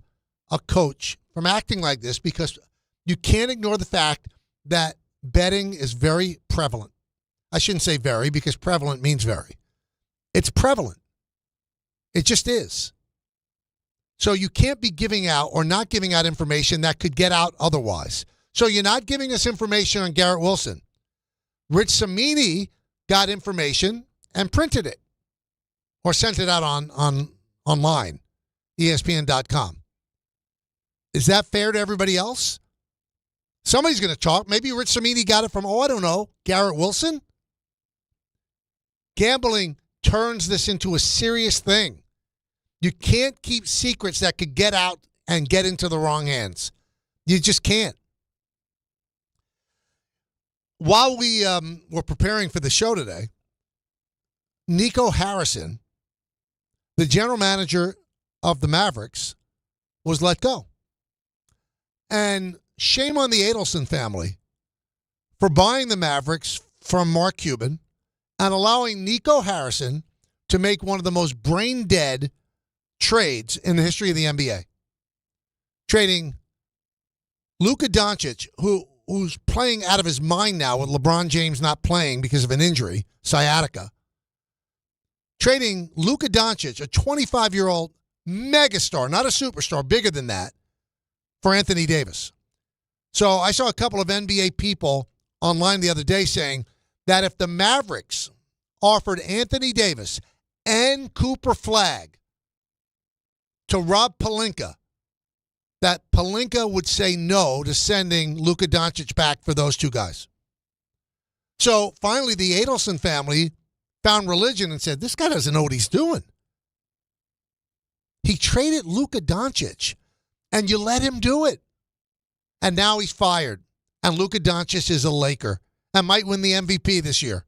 [SPEAKER 3] a coach from acting like this, because you can't ignore the fact that betting is very prevalent. I shouldn't say very, because prevalent means very. It's prevalent. It just is. So you can't be giving out or not giving out information that could get out otherwise. So you're not giving us information on Garrett Wilson. Rich Cimini got information and printed it or sent it out on online, ESPN.com. Is that fair to everybody else? Somebody's going to talk. Maybe Rich Cimini got it from, I don't know, Garrett Wilson? Gambling turns this into a serious thing. You can't keep secrets that could get out and get into the wrong hands. You just can't. While we were preparing for the show today, Nico Harrison, the general manager of the Mavericks, was let go. And shame on the Adelson family for buying the Mavericks from Mark Cuban and allowing Nico Harrison to make one of the most brain-dead trades in the history of the NBA. Trading Luka Doncic, who's playing out of his mind now with LeBron James not playing because of an injury, sciatica. Trading Luka Doncic, a 25-year-old megastar, not a superstar, bigger than that, for Anthony Davis. So I saw a couple of NBA people online the other day saying that if the Mavericks offered Anthony Davis and Cooper Flagg to Rob Pelinka, that Pelinka would say no to sending Luka Doncic back for those two guys. So finally the Adelson family found religion and said, this guy doesn't know what he's doing. He traded Luka Doncic, and you let him do it. And now he's fired. And Luka Doncic is a Laker and might win the MVP this year.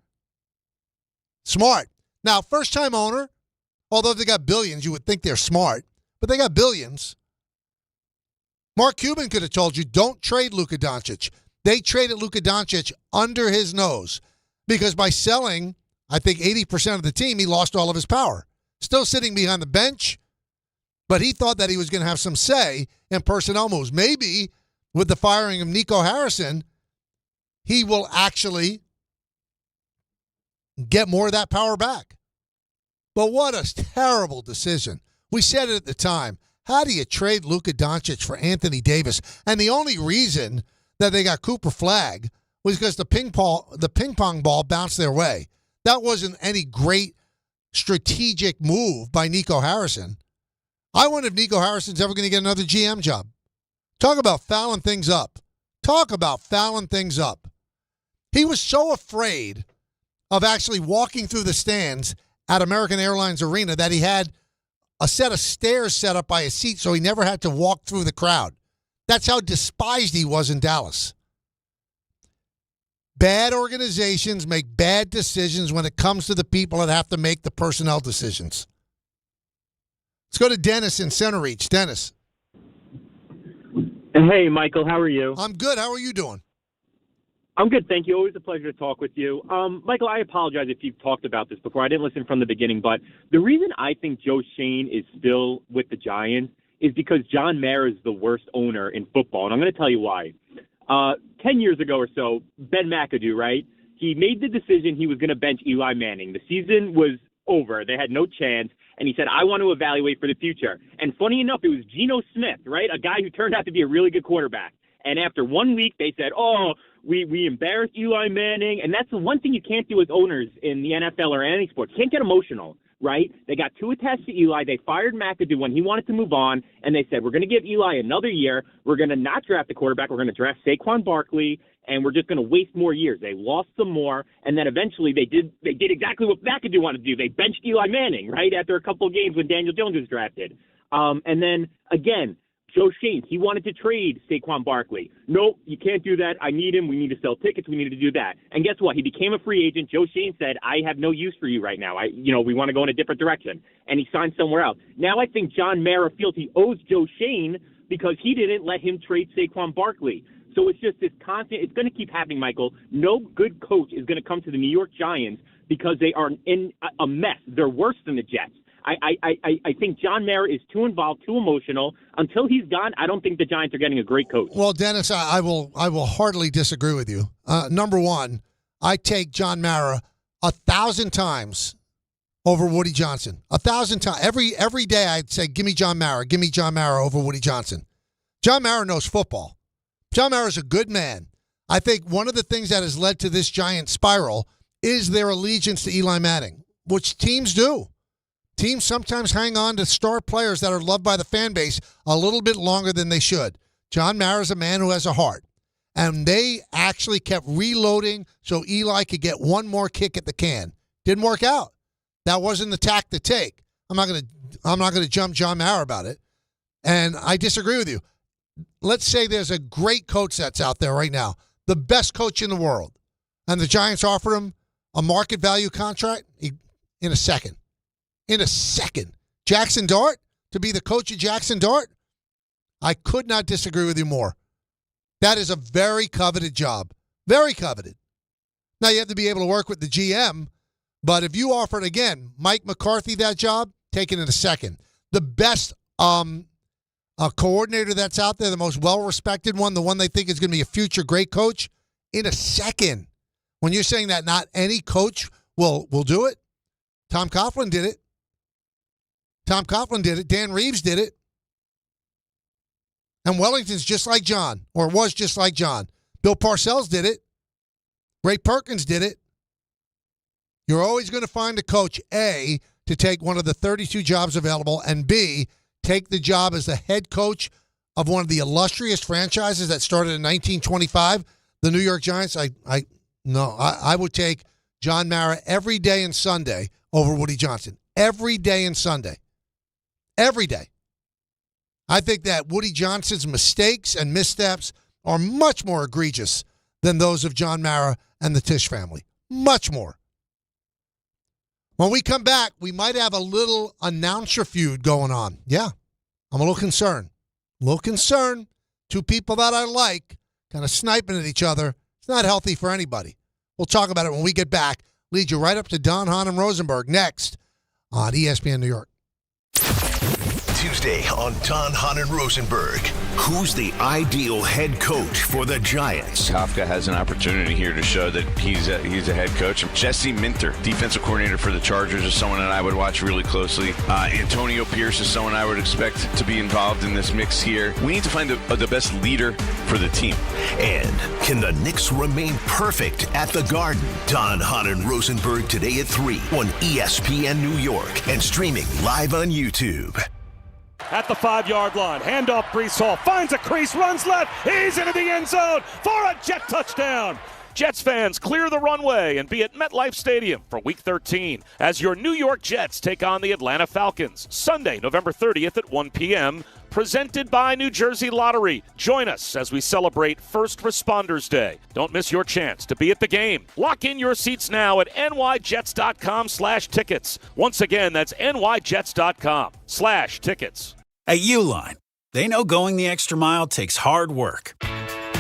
[SPEAKER 3] Smart. Now, first-time owner, although they got billions, you would think they're smart, but they got billions. Mark Cuban could have told you, don't trade Luka Doncic. They traded Luka Doncic under his nose because by selling, I think, 80% of the team, he lost all of his power. Still sitting behind the bench, but he thought that he was going to have some say in personnel moves. Maybe with the firing of Nico Harrison, he will actually get more of that power back. But what a terrible decision. We said it at the time. How do you trade Luka Doncic for Anthony Davis? And the only reason that they got Cooper Flagg was because the ping pong ball bounced their way. That wasn't any great strategic move by Nico Harrison. I wonder if Nico Harrison's ever going to get another GM job. Talk about fouling things up. Talk about fouling things up. He was so afraid of actually walking through the stands at American Airlines Arena that he had a set of stairs set up by his seat so he never had to walk through the crowd. That's how despised he was in Dallas. Bad organizations make bad decisions when it comes to the people that have to make the personnel decisions. Let's go to Dennis in Center Reach. Dennis.
[SPEAKER 11] Hey, Michael. How are you?
[SPEAKER 3] I'm good. How are you doing?
[SPEAKER 11] I'm good, thank you. Always a pleasure to talk with you. Michael, I apologize if you've talked about this before. I didn't listen from the beginning, but the reason I think Joe Schoen is still with the Giants is because John Mara is the worst owner in football, and I'm going to tell you why. 10 years ago or so, Ben McAdoo, right? He made the decision he was going to bench Eli Manning. The season was over. They had no chance, and he said, I want to evaluate for the future. And funny enough, it was Geno Smith, right? A guy who turned out to be a really good quarterback. And after 1 week, they said, we embarrassed Eli Manning. And that's the one thing you can't do as owners in the NFL or any sports. You can't get emotional, right? They got too attached to Eli. They fired McAdoo when he wanted to move on. And they said, we're going to give Eli another year. We're going to not draft the quarterback. We're going to draft Saquon Barkley. And we're just going to waste more years. They lost some more. And then eventually they did exactly what McAdoo wanted to do. They benched Eli Manning, right, after a couple of games when Daniel Jones was drafted. And then, again, Joe Schoen, he wanted to trade Saquon Barkley. No, you can't do that. I need him. We need to sell tickets. We need to do that. And guess what? He became a free agent. Joe Schoen said, I have no use for you right now. We want to go in a different direction. And he signed somewhere else. Now I think John Mara feels he owes Joe Schoen because he didn't let him trade Saquon Barkley. So it's just this constant – it's going to keep happening, Michael. No good coach is going to come to the New York Giants because they are in a mess. They're worse than the Jets. I think John Mara is too involved, too emotional. Until he's gone, I don't think the Giants are getting a great coach.
[SPEAKER 3] Well, Dennis, I will heartily disagree with you. Number one, I take John Mara 1,000 times over Woody Johnson. 1,000 times. Every day I'd say, give me John Mara over Woody Johnson. John Mara knows football. John Mara is a good man. I think one of the things that has led to this Giant spiral is their allegiance to Eli Manning, which teams do. Teams sometimes hang on to star players that are loved by the fan base a little bit longer than they should. John Mara is a man who has a heart. And they actually kept reloading so Eli could get one more kick at the can. Didn't work out. That wasn't the tack to take. I'm not going to jump John Mara about it. And I disagree with you. Let's say there's a great coach that's out there right now, the best coach in the world, and the Giants offered him a market value contract in a second. In a second. Jackson Dart, to be the coach of Jackson Dart, I could not disagree with you more. That is a very coveted job. Very coveted. Now, you have to be able to work with the GM, but if you offered, again, Mike McCarthy that job, take it in a second. The best coordinator that's out there, the most well-respected one, the one they think is going to be a future great coach, in a second. When you're saying that not any coach will do it, Tom Coughlin did it. Dan Reeves did it. And Wellington's just like John, or was just like John. Bill Parcells did it. Ray Perkins did it. You're always going to find a coach, A, to take one of the 32 jobs available, and B, take the job as the head coach of one of the illustrious franchises that started in 1925, the New York Giants. I would take John Mara every day and Sunday over Woody Johnson. Every day and Sunday. Every day. I think that Woody Johnson's mistakes and missteps are much more egregious than those of John Mara and the Tisch family. Much more. When we come back, we might have a little announcer feud going on. Yeah, I'm a little concerned. Two people that I like kind of sniping at each other. It's not healthy for anybody. We'll talk about it when we get back. Lead you right up to Don, Hahn, and Rosenberg next on ESPN New York.
[SPEAKER 13] Tuesday on Don, Hahn, and Rosenberg. Who's the ideal head coach for the Giants?
[SPEAKER 14] Kafka has an opportunity here to show that he's a head coach. Jesse Minter, defensive coordinator for the Chargers, is someone that I would watch really closely. Antonio Pierce is someone I would expect to be involved in this mix here. We need to find the best leader for the team.
[SPEAKER 13] And can the Knicks remain perfect at the Garden? Don, Hahn, and Rosenberg today at 3 on ESPN New York and streaming live on YouTube.
[SPEAKER 12] At the 5-yard line, handoff Brees Hall, finds a crease, runs left, he's into the end zone for a Jet touchdown. Jets fans, clear the runway and be at MetLife Stadium for Week 13 as your New York Jets take on the Atlanta Falcons. Sunday, November 30th at 1 p.m., presented by New Jersey Lottery. Join us as we celebrate First Responders Day. Don't miss your chance to be at the game. Lock in your seats now at nyjets.com/tickets. Once again, that's nyjets.com/tickets.
[SPEAKER 15] At Uline, they know going the extra mile takes hard work.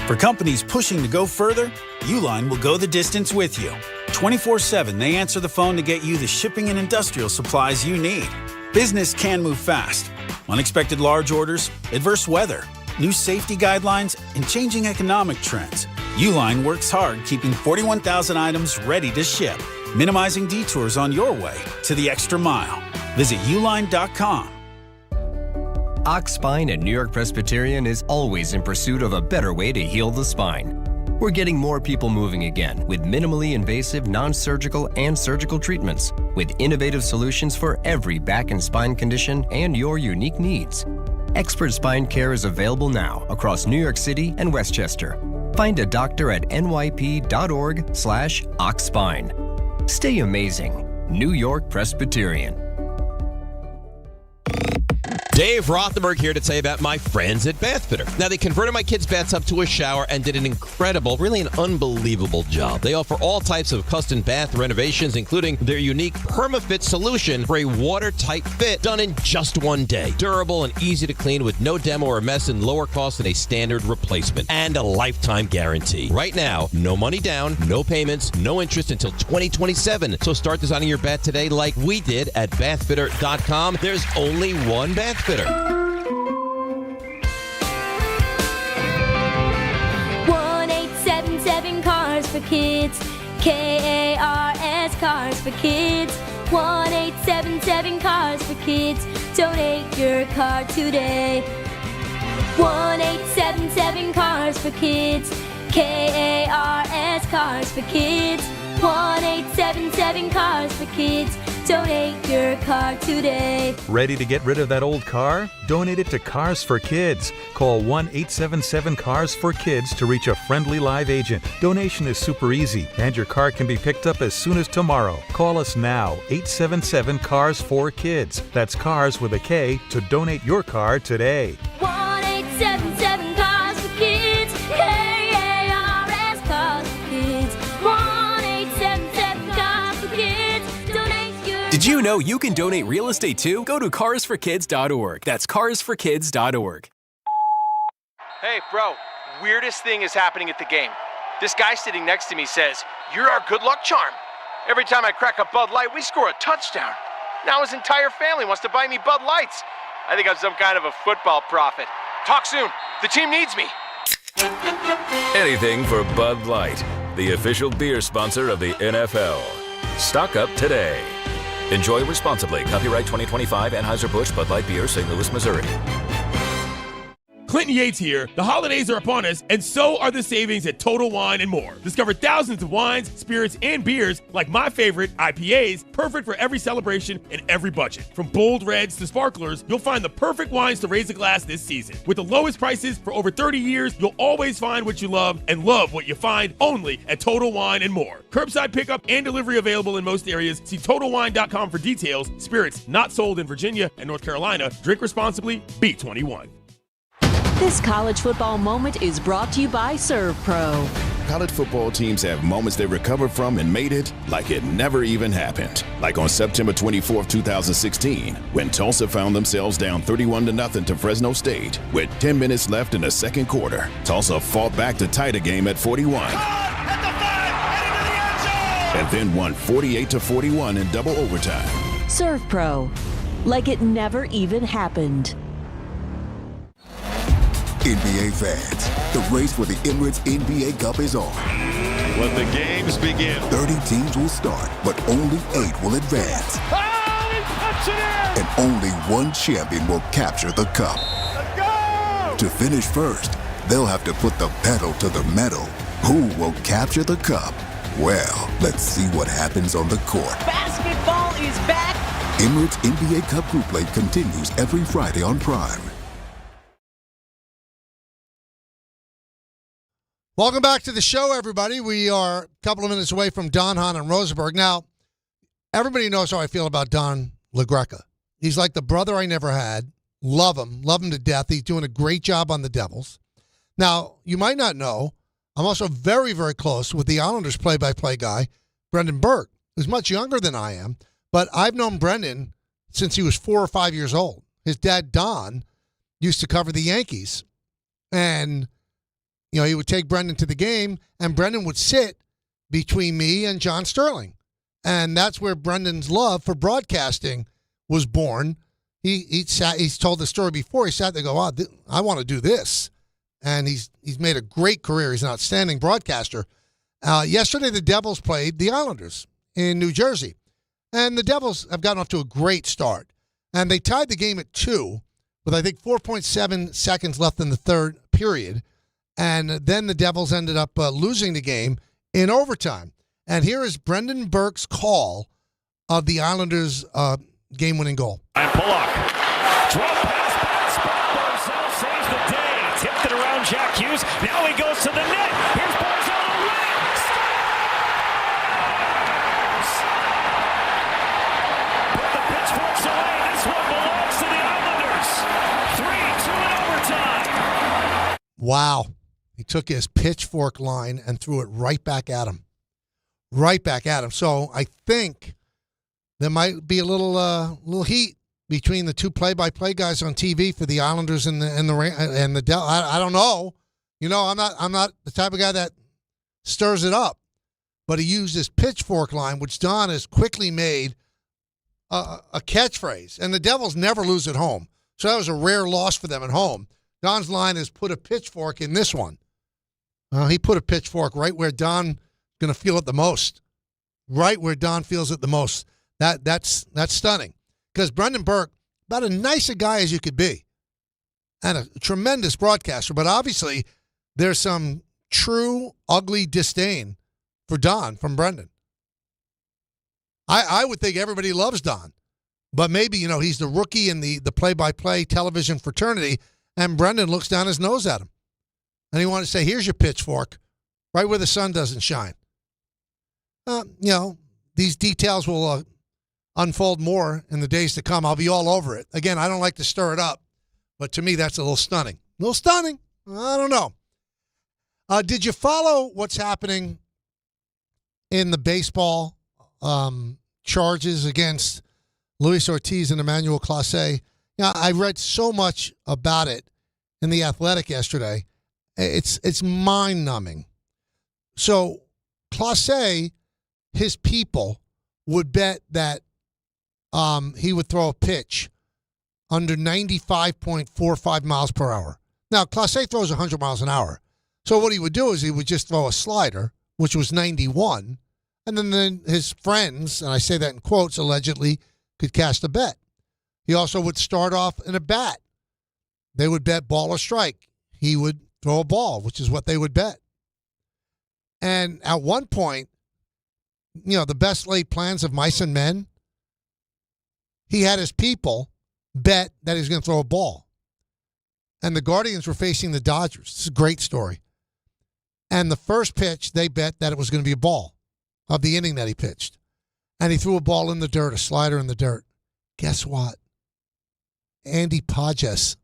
[SPEAKER 15] For companies pushing to go further, Uline will go the distance with you. 24/7, they answer the phone to get you the shipping and industrial supplies you need. Business can move fast. Unexpected large orders, adverse weather, new safety guidelines, and changing economic trends. Uline works hard keeping 41,000 items ready to ship, minimizing detours on your way to the extra mile. Visit uline.com.
[SPEAKER 16] Ox Spine at New York Presbyterian is always in pursuit of a better way to heal the spine. We're getting more people moving again with minimally invasive, non-surgical, and surgical treatments with innovative solutions for every back and spine condition and your unique needs. Expert spine care is available now across New York City and Westchester. Find a doctor at nyp.org/oxspine. Stay amazing. New York Presbyterian.
[SPEAKER 18] Dave Rothenberg here to tell you about my friends at Bathfitter. Now, they converted my kids' bathtub to a shower and did an incredible, really an unbelievable job. They offer all types of custom bath renovations, including their unique PermaFit solution for a watertight fit done in just one day. Durable and easy to clean with no demo or mess and lower cost than a standard replacement. And a lifetime guarantee. Right now, no money down, no payments, no interest until 2027. So start designing your bath today like we did at bathfitter.com. There's only one Bathfitter.
[SPEAKER 19] 1-877 Cars for Kids. KARS Cars for Kids. 1-877 Cars for Kids. Donate your car today. 1-877 Cars for Kids. KARS Cars for Kids. 1-877 Cars for Kids. Donate your car today.
[SPEAKER 20] Ready to get rid of that old car? Donate it to Cars for Kids. Call 1-877-CARS-FOR-KIDS to reach a friendly live agent. Donation is super easy, and your car can be picked up as soon as tomorrow. Call us now, 877-CARS-FOR-KIDS. That's Cars with a K to donate your car today.
[SPEAKER 19] 1-877 Cars for Kids. KARS Cars for Kids. 1-877 Cars for Kids. Donate your.
[SPEAKER 25] Did you know you can donate real estate too? Go to carsforkids.org. That's carsforkids.org.
[SPEAKER 26] Hey, bro, weirdest thing is happening at the game. This guy sitting next to me says, "You're our good luck charm." Every time I crack a Bud Light, we score a touchdown. Now his entire family wants to buy me Bud Lights. I think I'm some kind of a football prophet. Talk soon. The team needs me.
[SPEAKER 27] Anything for Bud Light, the official beer sponsor of the NFL. Stock up today. Enjoy responsibly. Copyright 2025 Anheuser-Busch Bud Light Beer, St. Louis, Missouri.
[SPEAKER 7] Clinton Yates here. The holidays are upon us, and so are the savings at Total Wine & More. Discover thousands of wines, spirits, and beers like my favorite, IPAs, perfect for every celebration and every budget. From bold reds to sparklers, you'll find the perfect wines to raise a glass this season. With the lowest prices for over 30 years, you'll always find what you love and love what you find only at Total Wine & More. Curbside pickup and delivery available in most areas. See TotalWine.com for details. Spirits not sold in Virginia and North Carolina. Drink responsibly. Be 21.
[SPEAKER 28] This college football moment is brought to you by ServPro.
[SPEAKER 29] College football teams have moments they recovered from and made it like it never even happened. Like on September 24, 2016, when Tulsa found themselves down 31-0 to Fresno State. With 10 minutes left in the second quarter, Tulsa fought back to tie the game at 41. And then won 48-41 in double overtime.
[SPEAKER 28] ServPro. like it never even happened.
[SPEAKER 1] NBA fans, the race for the Emirates NBA Cup is on.
[SPEAKER 2] Let the games begin.
[SPEAKER 1] 30 teams will start, but only 8 will advance.
[SPEAKER 2] Oh, he puts it in!
[SPEAKER 1] And only one champion will capture the cup.
[SPEAKER 2] Let's go!
[SPEAKER 1] To finish first, they'll have to put the pedal to the metal. Who will capture the cup? Well, let's see what happens on the court.
[SPEAKER 28] Basketball is back!
[SPEAKER 1] Emirates NBA Cup Group Play continues every Friday on Prime.
[SPEAKER 3] Welcome back to the show, everybody. We are a couple of minutes away from Don, Hahn, and Rosenberg. Now, everybody knows how I feel about Don LaGreca. He's like the brother I never had. Love him to death. He's doing a great job on the Devils. Now, you might not know, I'm also very, very close with the Islanders play-by-play guy, Brendan Burke, who's much younger than I am. But I've known Brendan since he was 4 or 5 years old. His dad, Don, used to cover the Yankees. And you know, he would take Brendan to the game, and Brendan would sit between me and John Sterling. And that's where Brendan's love for broadcasting was born. He's told the story before. He sat there and go, wow, I want to do this. And he's made a great career. He's an outstanding broadcaster. Yesterday, the Devils played the Islanders in New Jersey. And the Devils have gotten off to a great start. And they tied the game at 2 with, I think, 4.7 seconds left in the third period. And then the Devils ended up losing the game in overtime. And here is Brendan Burke's call of the Islanders' game-winning goal.
[SPEAKER 12] And Pollock. Drop pass, Barzal saves the day. Tipped it around Jack Hughes. Now he goes to the net. Here's Barzal to win. Put the pitchforks away. This one belongs to the Islanders. 3-2 in overtime.
[SPEAKER 3] Wow. He took his pitchfork line and threw it right back at him. Right back at him. So I think there might be a little heat between the two play-by-play guys on TV for the Islanders and the Devils. I don't know. You know, I'm not the type of guy that stirs it up. But he used his pitchfork line, which Don has quickly made a catchphrase. And the Devils never lose at home. So that was a rare loss for them at home. Don's line is put a pitchfork in this one. He put a pitchfork right where Don going to feel it the most. Right where Don feels it the most. That's stunning. Because Brendan Burke, about as nice a guy as you could be. And a tremendous broadcaster. But obviously, there's some true, ugly disdain for Don from Brendan. I would think everybody loves Don. But maybe, you know, he's the rookie in the play-by-play television fraternity, and Brendan looks down his nose at him. And he wanted to say, here's your pitchfork, right where the sun doesn't shine. You know, these details will unfold more in the days to come. I'll be all over it. Again, I don't like to stir it up, but to me, that's a little stunning. A little stunning. I don't know. Did you follow what's happening in the baseball charges against Luis Ortiz and Emmanuel Clase? Yeah, I read so much about it in The Athletic yesterday. It's mind-numbing. So Clase, his people, would bet that he would throw a pitch under 95.45 miles per hour. Now, Clase throws 100 miles an hour. So what he would do is he would just throw a slider, which was 91, and then his friends, and I say that in quotes, allegedly could cast a bet. He also would start off in a bat. They would bet ball or strike. He would throw a ball, which is what they would bet. And at one point, you know, the best laid plans of mice and men, he had his people bet that he was going to throw a ball. And the Guardians were facing the Dodgers. This is a great story. And the first pitch, they bet that it was going to be a ball of the inning that he pitched. And he threw a ball in the dirt, a slider in the dirt. Guess what? Andy Pages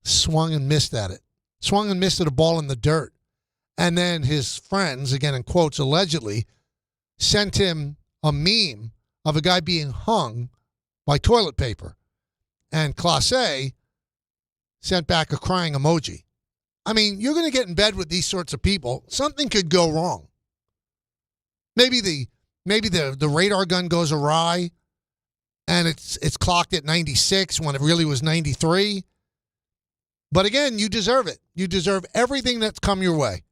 [SPEAKER 3] swung and missed at it. Swung and missed at a ball in the dirt. And then his friends, again in quotes, allegedly, sent him a meme of a guy being hung by toilet paper. And Clase sent back a crying emoji. I mean, you're going to get in bed with these sorts of people. Something could go wrong. Maybe the radar gun goes awry. and it's clocked at 96 when it really was 93. But again, you deserve it. You deserve everything that's come your way.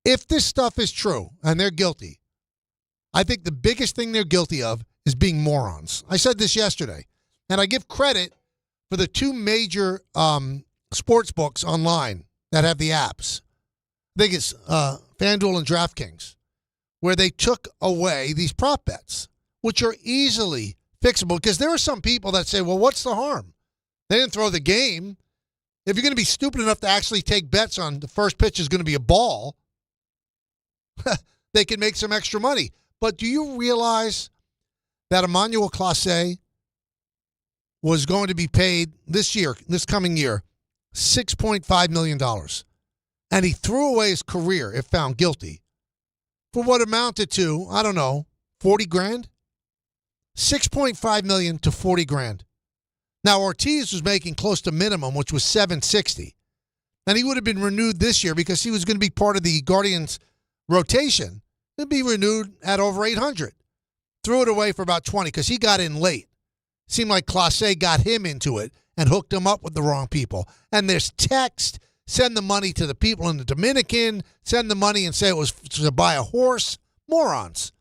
[SPEAKER 3] If this stuff is true and they're guilty, I think the biggest thing they're guilty of is being morons. I said this yesterday, and I give credit for the two major sports books online that have the apps. I think it's FanDuel and DraftKings, where they took away these prop bets, which are easily fixable, because there are some people that say, well, what's the harm? They didn't throw the game. If you're going to be stupid enough to actually take bets on the first pitch is going to be a ball, they can make some extra money. But do you realize that Emmanuel Clase was going to be paid this coming year, $6.5 million? And he threw away his career if found guilty for what amounted to, I don't know, 40 grand? 6.5 million to 40 grand. Now, Ortiz was making close to minimum, which was $760. And he would have been renewed this year because he was going to be part of the Guardians rotation. He'd be renewed at over 800. Threw it away for about 20 because he got in late. Seemed like Clase got him into it and hooked him up with the wrong people. And there's text, send the money to the people in the Dominican, send the money and say it was to buy a horse. Morons.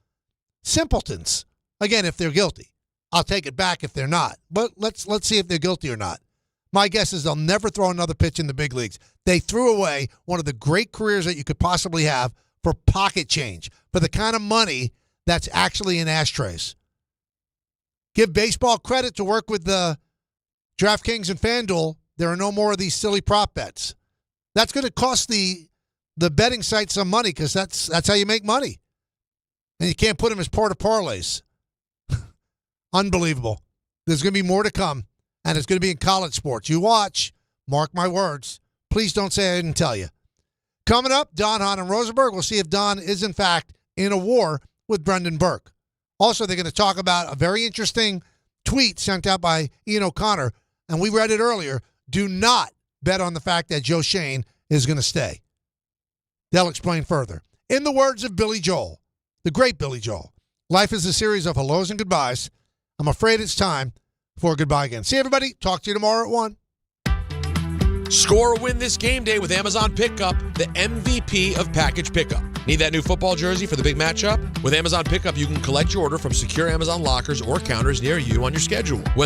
[SPEAKER 3] Simpletons. Again, if they're guilty. I'll take it back if they're not. But let's see if they're guilty or not. My guess is they'll never throw another pitch in the big leagues. They threw away one of the great careers that you could possibly have for pocket change, for the kind of money that's actually in ashtrays. Give baseball credit to work with the DraftKings and FanDuel. There are no more of these silly prop bets. That's going to cost the betting site some money because that's how you make money. And you can't put them as part of parlays. Unbelievable. There's going to be more to come, and it's going to be in college sports. You watch. Mark my words. Please don't say I didn't tell you. Coming up, Don, Hahn, and Rosenberg. We'll see if Don is, in fact, in a war with Brendan Burke. Also, they're going to talk about a very interesting tweet sent out by Ian O'Connor, and we read it earlier. Do not bet on the fact that Joe Schoen is going to stay. They'll explain further. In the words of Billy Joel, the great Billy Joel, life is a series of hellos and goodbyes. I'm afraid it's time for a goodbye again. See everybody. Talk to you tomorrow at 1.
[SPEAKER 4] Score a win this game day with Amazon Pickup, the MVP of package pickup. Need that new football jersey for the big matchup? With Amazon Pickup, you can collect your order from secure Amazon lockers or counters near you on your schedule.